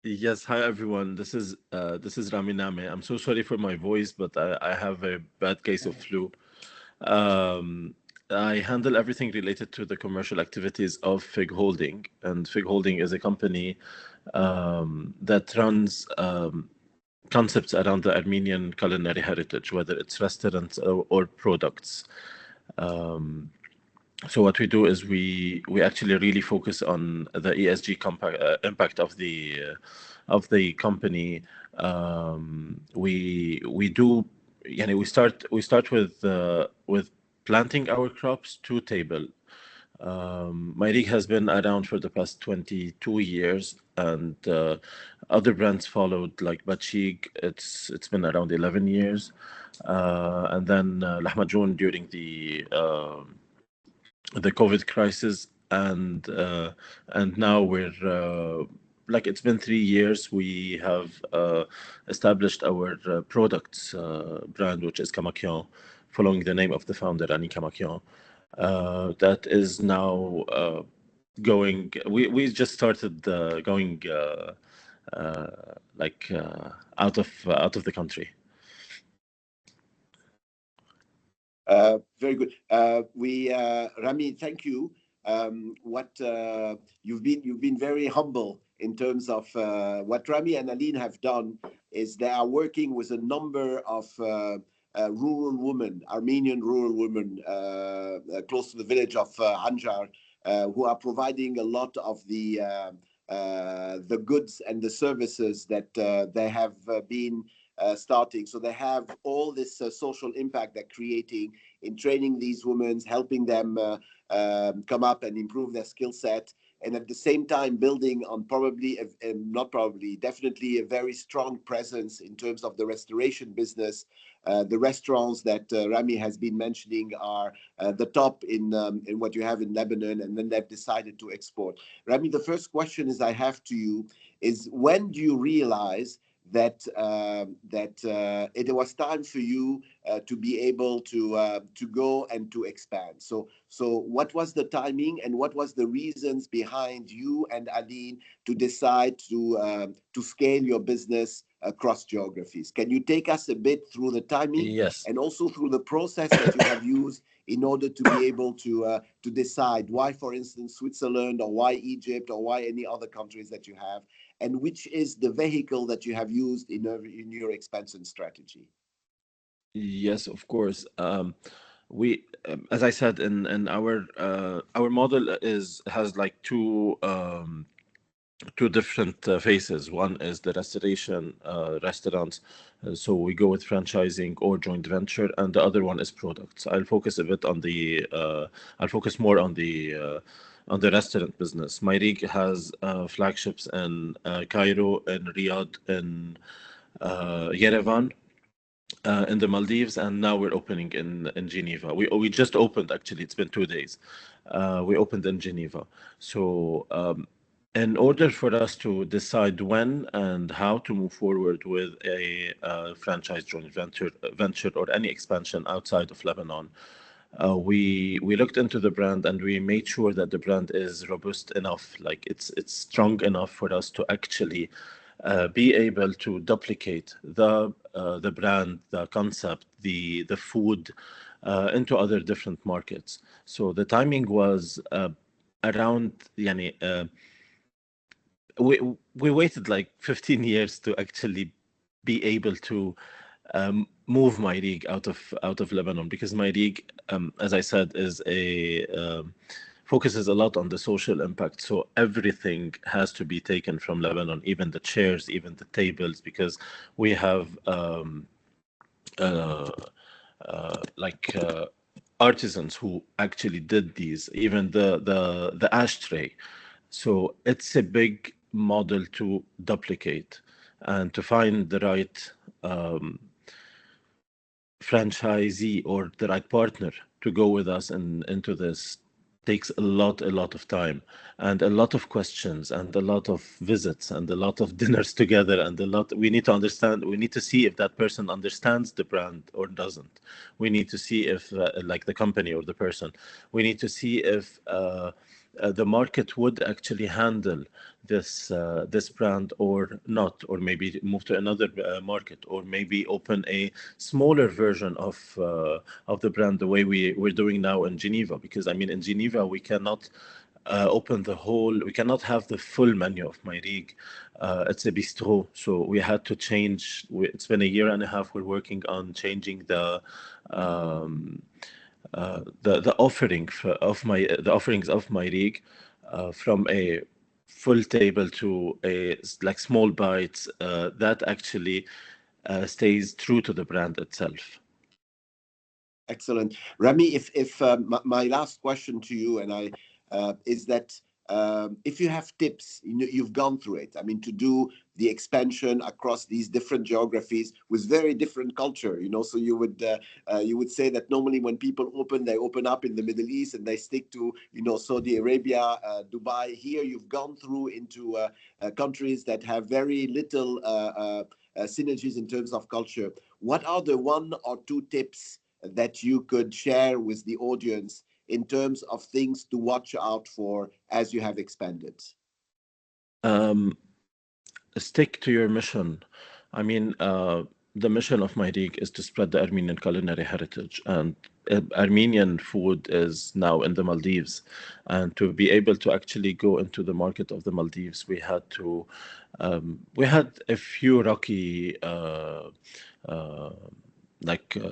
Yes, hi everyone. This is Rami Name. I'm so sorry for my voice, but I have a bad case of flu. I handle everything related to the commercial activities of Fig Holding, and Fig Holding is a company that runs concepts around the Armenian culinary heritage, whether it's restaurants or products. So what we do is we actually really focus on the ESG impact of the company. We do, we start with planting our crops to table. Myrick has been around for the past 22 years, and other brands followed, like Bachig. It's been around 11 years, and then Lahmajun during the COVID crisis, and now we're like it's been 3 years. We have established our products brand, which is Kamakyan, following the name of the founder, Annie Kamakyan. That is now going. We just started going like out of the country. Very good. Rami, thank you. What you've been very humble in terms of what Rami and Aline have done is they are working with a number of rural women, Armenian rural women, close to the village of Anjar, who are providing a lot of the goods and the services that they have been starting. So they have all this social impact they're creating in training these women, helping them come up and improve their skill set, and at the same time building on definitely a very strong presence in terms of the restoration business. The restaurants that Rami has been mentioning are the top in what you have in Lebanon, and then they've decided to export. Rami, the first question I have to you is, when do you realize that it was time for you to be able to go and to expand? So what was the timing, and what was the reasons behind you and Aline to decide to scale your business across geographies? Can you take us a bit through the timing? Yes. And also through the process that you have used in order to be able to decide why, for instance, Switzerland, or why Egypt, or why any other countries that you have, and which is the vehicle that you have used in your expansion strategy? Yes, of course. We, as I said, in our model has like two different phases. One is the restoration restaurants, so we go with franchising or joint venture, and the other one is products. I'll focus more on the restaurant business. Myrick has flagships in Cairo, in Riyadh, in Yerevan, in the Maldives, and now we're opening in Geneva. We just opened, actually. It's been 2 days. We opened in Geneva. So in order for us to decide when and how to move forward with a franchise joint venture or any expansion outside of Lebanon, we looked into the brand, and we made sure that the brand is robust enough, like it's strong enough for us to actually be able to duplicate the brand, the concept, the food into other different markets. So the timing was around, we waited like 15 years to actually be able to move Myrick out of Lebanon, because Myrick, as I said, is focuses a lot on the social impact. So everything has to be taken from Lebanon, even the chairs, even the tables, because we have artisans who actually did these, even the ashtray. So it's a big model to duplicate, and to find the right franchisee or the right partner to go with us into this takes a lot of time, and a lot of questions, and a lot of visits, and a lot of dinners together, and we need to see if that person understands the brand or doesn't. We need to see if like the company or the person, we need to see if the market would actually handle this brand or not, or maybe move to another market, or maybe open a smaller version of the brand, the way we're doing now in Geneva. Because I mean, in Geneva we cannot we cannot have the full menu of Myrick. It's a bistro, so we had to change. It's been 1.5 years. We're working on changing the offerings of Myrick from a full table to a like small bites that actually stays true to the brand itself. Excellent. Rami, if my last question to you and I is that if you have tips, you know, you've gone through it. I mean, to do the expansion across these different geographies with very different culture, you know. So you would say that normally when people open, they open up in the Middle East and they stick to, you know, Saudi Arabia, Dubai. Here, you've gone through into countries that have very little synergies in terms of culture. What are the one or two tips that you could share with the audience in terms of things to watch out for as you have expanded? Um, Stick to your mission. I mean, the mission of Mahdig is to spread the Armenian culinary heritage, and Armenian food is now in the Maldives. And to be able to actually go into the market of the Maldives, we had a few rocky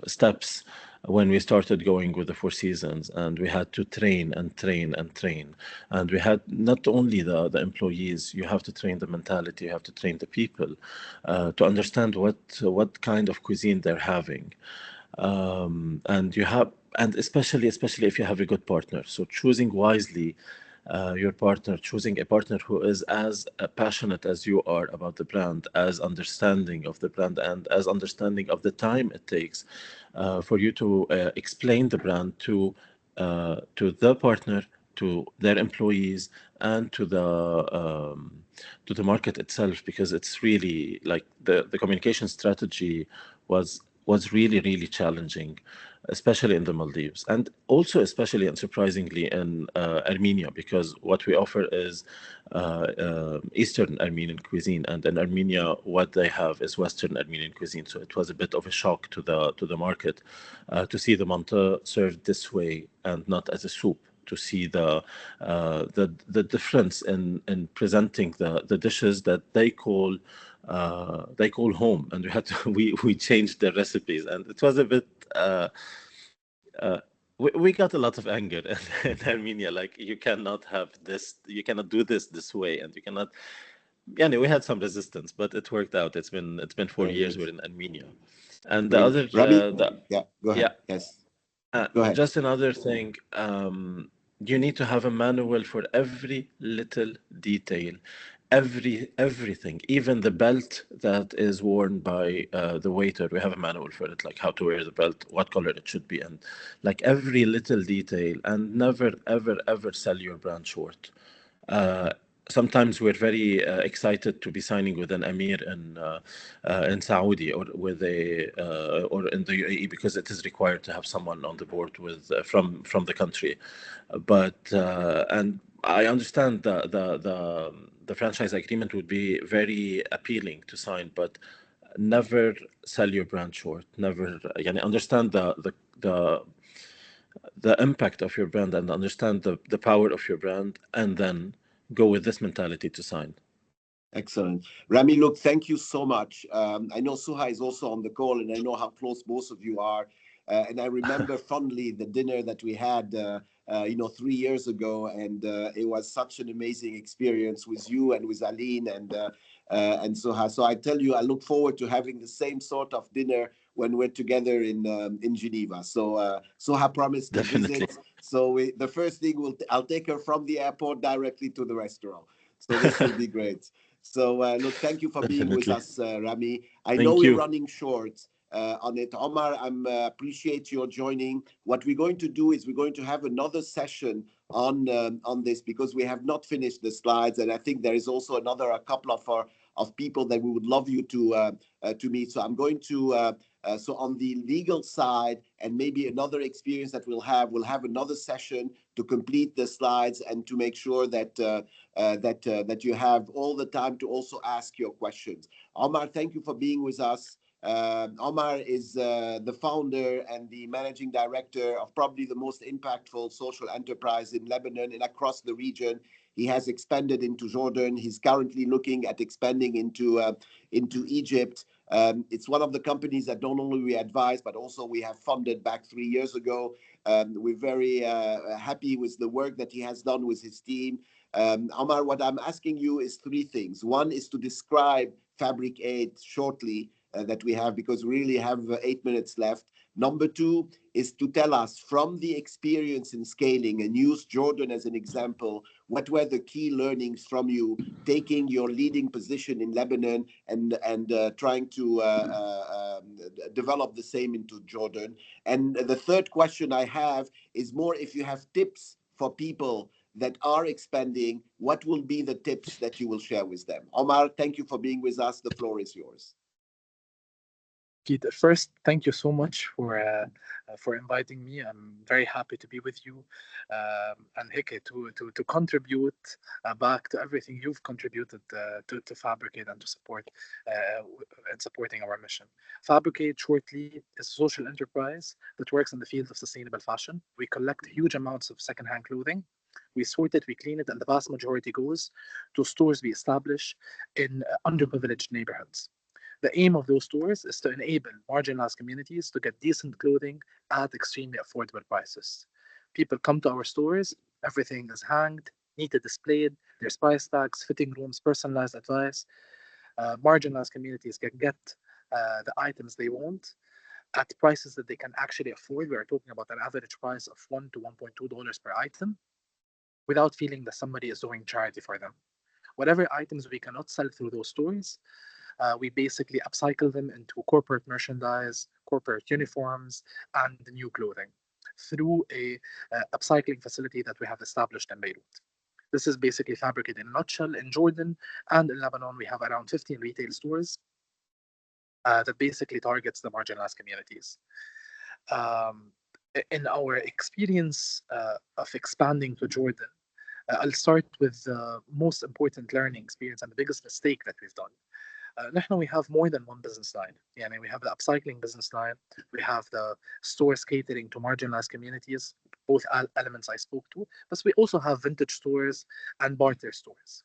steps when we started going with the Four Seasons, and we had to train and train and train. And we had not only the employees, you have to train the mentality, you have to train the people to understand what kind of cuisine they're having. And especially if you have a good partner. So choosing wisely your partner, choosing a partner who is as passionate as you are about the brand, as understanding of the brand, and as understanding of the time it takes for you to explain the brand to the partner, to their employees, and to the market itself, because it's really like the communication strategy was really challenging, especially in the Maldives, and also especially and surprisingly in Armenia, because what we offer is Eastern Armenian cuisine, and in Armenia what they have is Western Armenian cuisine. So it was a bit of a shock to the market to see the manta served this way and not as a soup, to see the difference in presenting the dishes that they call home, and we changed the recipes, and it was a bit uh, we got a lot of anger in Armenia, like you cannot have this, you cannot do this way, and you cannot. Yeah, we had some resistance, but it worked out. It's been 4 years we're in Armenia, and the Great. other Rami, the yeah, go yeah ahead. Yes, go ahead. just another thing, you need to have a manual for every little detail, everything, even the belt that is worn by the waiter. We have a manual for it, like how to wear the belt, what color it should be, and like every little detail. And never, ever sell your brand short. Uh, Sometimes we're very excited to be signing with an emir in Saudi, or with a or in the UAE, because it is required to have someone on the board with from the country. But and I understand the franchise agreement would be very appealing to sign, but never sell your brand short. Never, understand the impact of your brand, and understand the power of your brand, and then go with this mentality to sign. Excellent. Rami, look, thank you so much. I know Suha is also on the call, and I know how close both of you are. And I remember fondly the dinner that we had, 3 years ago, and it was such an amazing experience with you and with Aline and Suha. So I tell you, I look forward to having the same sort of dinner when we're together in Geneva. So Suha promised to Definitely. visit. So the first thing I'll take her from the airport directly to the restaurant. So this will be great. So look, thank you for being with us, Rami. I know Thank we're you. running short on it. Omar, I appreciate your joining. What we're going to do is we're going to have another session on this, because we have not finished the slides, and I think there is also a couple of people that we would love you to meet. So I'm going to so on the legal side, and maybe another experience that we'll have another session to complete the slides and to make sure that that you have all the time to also ask your questions. Omar, thank you for being with us. Omar is the founder and the managing director of probably the most impactful social enterprise in Lebanon and across the region. He has expanded into Jordan. He's currently looking at expanding into Egypt. It's one of the companies that not only we advise, but also we have funded back 3 years ago. We're very happy with the work that he has done with his team. Omar, what I'm asking you is three things. One is to describe Fabric 8 shortly, that we have, because we really have 8 minutes left. Number two is to tell us, from the experience in scaling, and use Jordan as an example, what were the key learnings from you taking your leading position in Lebanon and trying to develop the same into Jordan. And the third question I have is more if you have tips for people that are expanding, what will be the tips that you will share with them? Omar, thank you for being with us. The floor is yours. First, thank you so much for inviting me. I'm very happy to be with you, and Hike to contribute back to everything you've contributed to Fabricate and to support and supporting our mission. Fabricate, shortly, is a social enterprise that works in the field of sustainable fashion. We collect huge amounts of secondhand clothing. We sort it, we clean it, and the vast majority goes to stores we establish in underprivileged neighborhoods. The aim of those stores is to enable marginalized communities to get decent clothing at extremely affordable prices. People come to our stores, everything is hanged, neatly displayed, there's price tags, fitting rooms, personalized advice. Marginalized communities can get the items they want at prices that they can actually afford. We are talking about an average price of $1 to $1.2 per item, without feeling that somebody is doing charity for them. Whatever items we cannot sell through those stores, we basically upcycle them into corporate merchandise, corporate uniforms, and new clothing through a upcycling facility that we have established in Beirut. This is basically Fabricate in a nutshell. In Jordan and in Lebanon, we have around 15 retail stores that basically targets the marginalized communities. In our experience of expanding to Jordan, I'll start with the most important learning experience and the biggest mistake that we've done. We have more than one business line. We have the upcycling business line, we have the stores catering to marginalized communities, both elements I spoke to, but we also have vintage stores and barter stores.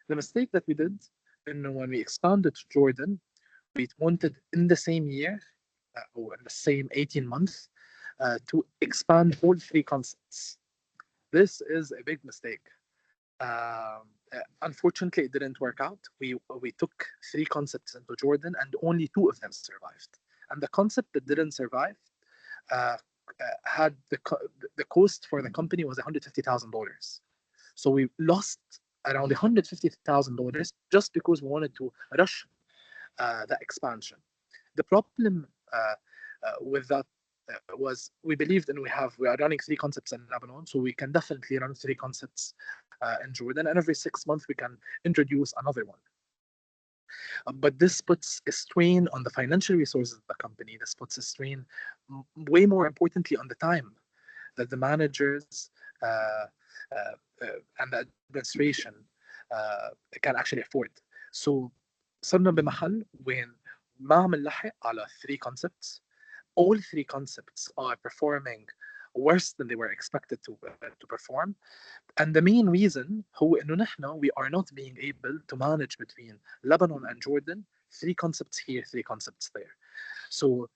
The mistake that we did when we expanded to Jordan, we wanted in the same year, or in the same 18 months, to expand all three concepts. This is a big mistake. Unfortunately, it didn't work out. We took three concepts into Jordan, and only two of them survived. And the concept that didn't survive had the cost for the company was $150,000. So we lost around $150,000 just because we wanted to rush the expansion. The problem with that was we believed and we are running three concepts in Lebanon, so we can definitely run three concepts in Jordan, and every 6 months we can introduce another one. But this puts a strain on the financial resources of the company. This puts a strain, way more importantly, on the time that the managers and the administration can actually afford. So صرنا بمحل وين ما عم نلحق على three concepts. All three concepts are performing worse than they were expected to perform. And the main reason هو إنه نحن we are not being able to manage between Lebanon and Jordan, three concepts here, three concepts there. So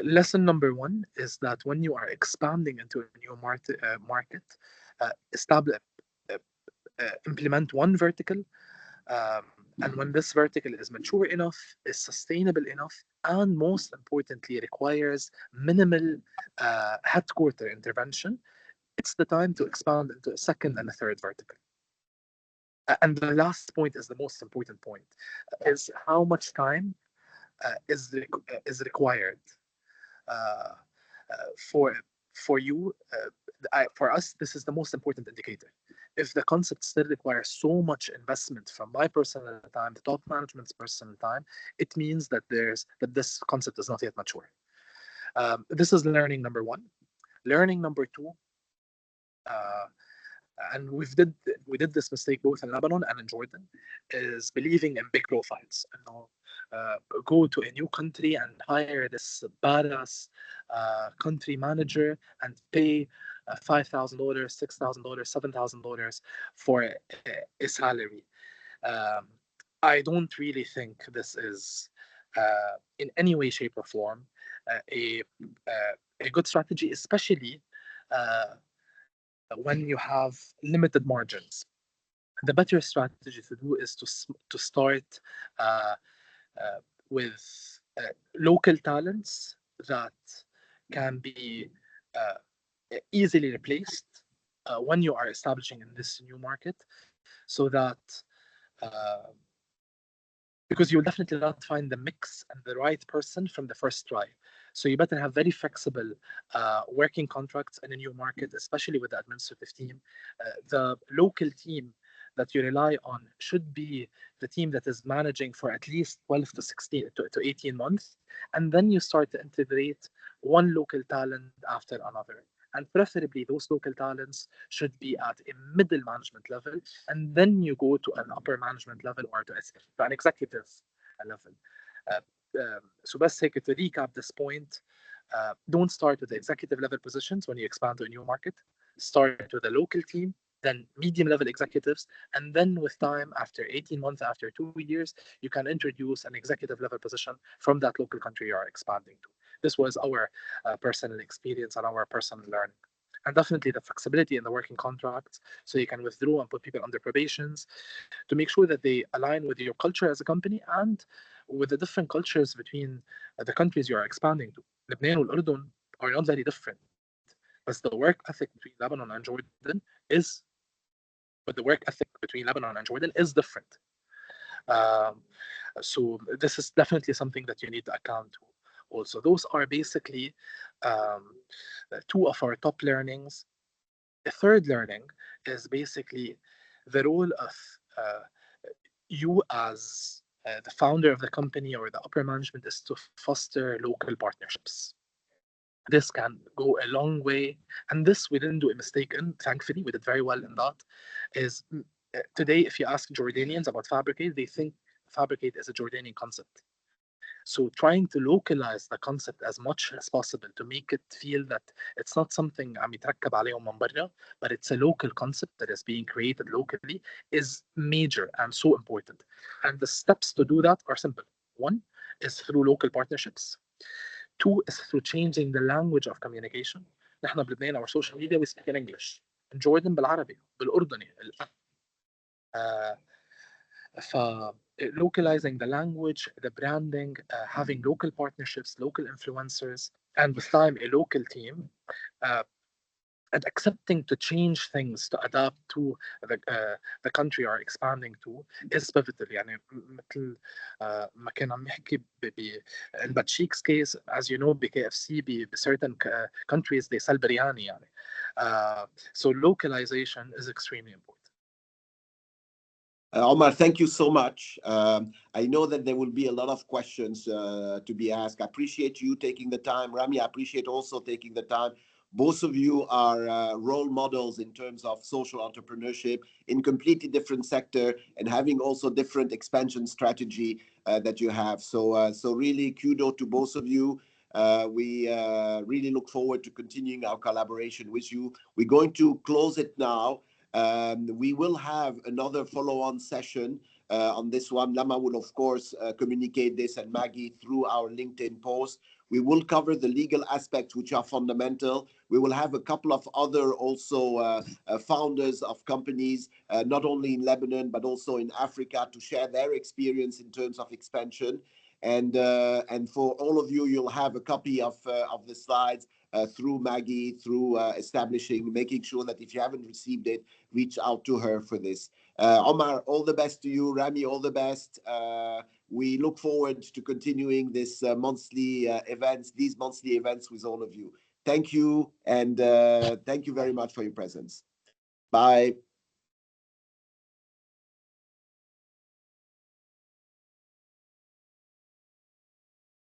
lesson number one is that when you are expanding into a new market, implement one vertical, and when this vertical is mature enough, is sustainable enough, and most importantly requires minimal headquarter intervention, it's the time to expand into a second and a third vertical. And the last point is the most important point, is how much time is required for you. For us, this is the most important indicator. If the concept still requires so much investment from my personal time, the top management's personal time, it means that this concept is not yet mature. This is learning number one. Learning number two, and we did this mistake both in Lebanon and in Jordan, is believing in big profiles. Go to a new country and hire this badass country manager and pay $5,000, $6,000, $7,000 for a salary. I don't really think this is in any way, shape, or form a good strategy, especially when you have limited margins. The better strategy to do is to start with local talents that can be easily replaced when you are establishing in this new market, so that because you'll definitely not find the mix and the right person from the first try. So you better have very flexible working contracts in a new market, especially with the administrative team. The local team that you rely on should be the team that is managing for at least 12 to 16 to 18 months. And then you start to integrate one local talent after another. And preferably those local talents should be at a middle management level, and then you go to an upper management level or to an executive level. So بس هيك to recap this point, don't start with the executive level positions when you expand to a new market. Start with a local team, then medium level executives, and then with time, after 18 months, after 2 years, you can introduce an executive level position from that local country you are expanding to. This was our personal experience and our personal learning. And definitely the flexibility in the working contracts, so you can withdraw and put people under probations to make sure that they align with your culture as a company and with the different cultures between the countries you are expanding to. Lebanon and Jordan are not very different, but the work ethic between Lebanon and Jordan is different. So this is definitely something that you need to account to. Also, those are basically two of our top learnings. The third learning is basically the role of you as the founder of the company or the upper management is to foster local partnerships. This can go a long way, and this we didn't do a mistake in. Thankfully, we did very well in that. Is today, if you ask Jordanians about Fabricate, they think Fabricate is a Jordanian concept. So trying to localize the concept as much as possible to make it feel that it's not something عم يتركب عليهم من برا, but it's a local concept that is being created locally is major and so important. And the steps to do that are simple. One is through local partnerships. Two is through changing the language of communication. نحن بلبنان our social media we speak in English. In Jordan بالعربي, بالأردني. Localizing the language, the branding, having local partnerships, local influencers, and with time a local team, and accepting to change things to adapt to the country you're expanding to is pivotal. يعني مثل ما كنا عم نحكي in Batshik's case, as you know, BKFC, certain countries they sell biryani يعني. So localization is extremely important. Omar, thank you so much. I know that there will be a lot of questions to be asked. I appreciate you taking the time. Rami, I appreciate also taking the time. Both of you are role models in terms of social entrepreneurship in completely different sector and having also different expansion strategy that you have. So really kudos to both of you. We really look forward to continuing our collaboration with you. We're going to close it now. We will have another follow-on session on this one. Lama will, of course, communicate this and Maggie through our LinkedIn post. We will cover the legal aspects, which are fundamental. We will have a couple of other also founders of companies, not only in Lebanon, but also in Africa, to share their experience in terms of expansion. And for all of you, you'll have a copy of the slides through Maggie, through making sure that if you haven't received it, reach out to her for this. Omar, all the best to you. Rami, all the best. We look forward to continuing these monthly events with all of you. Thank you, and thank you very much for your presence. Bye.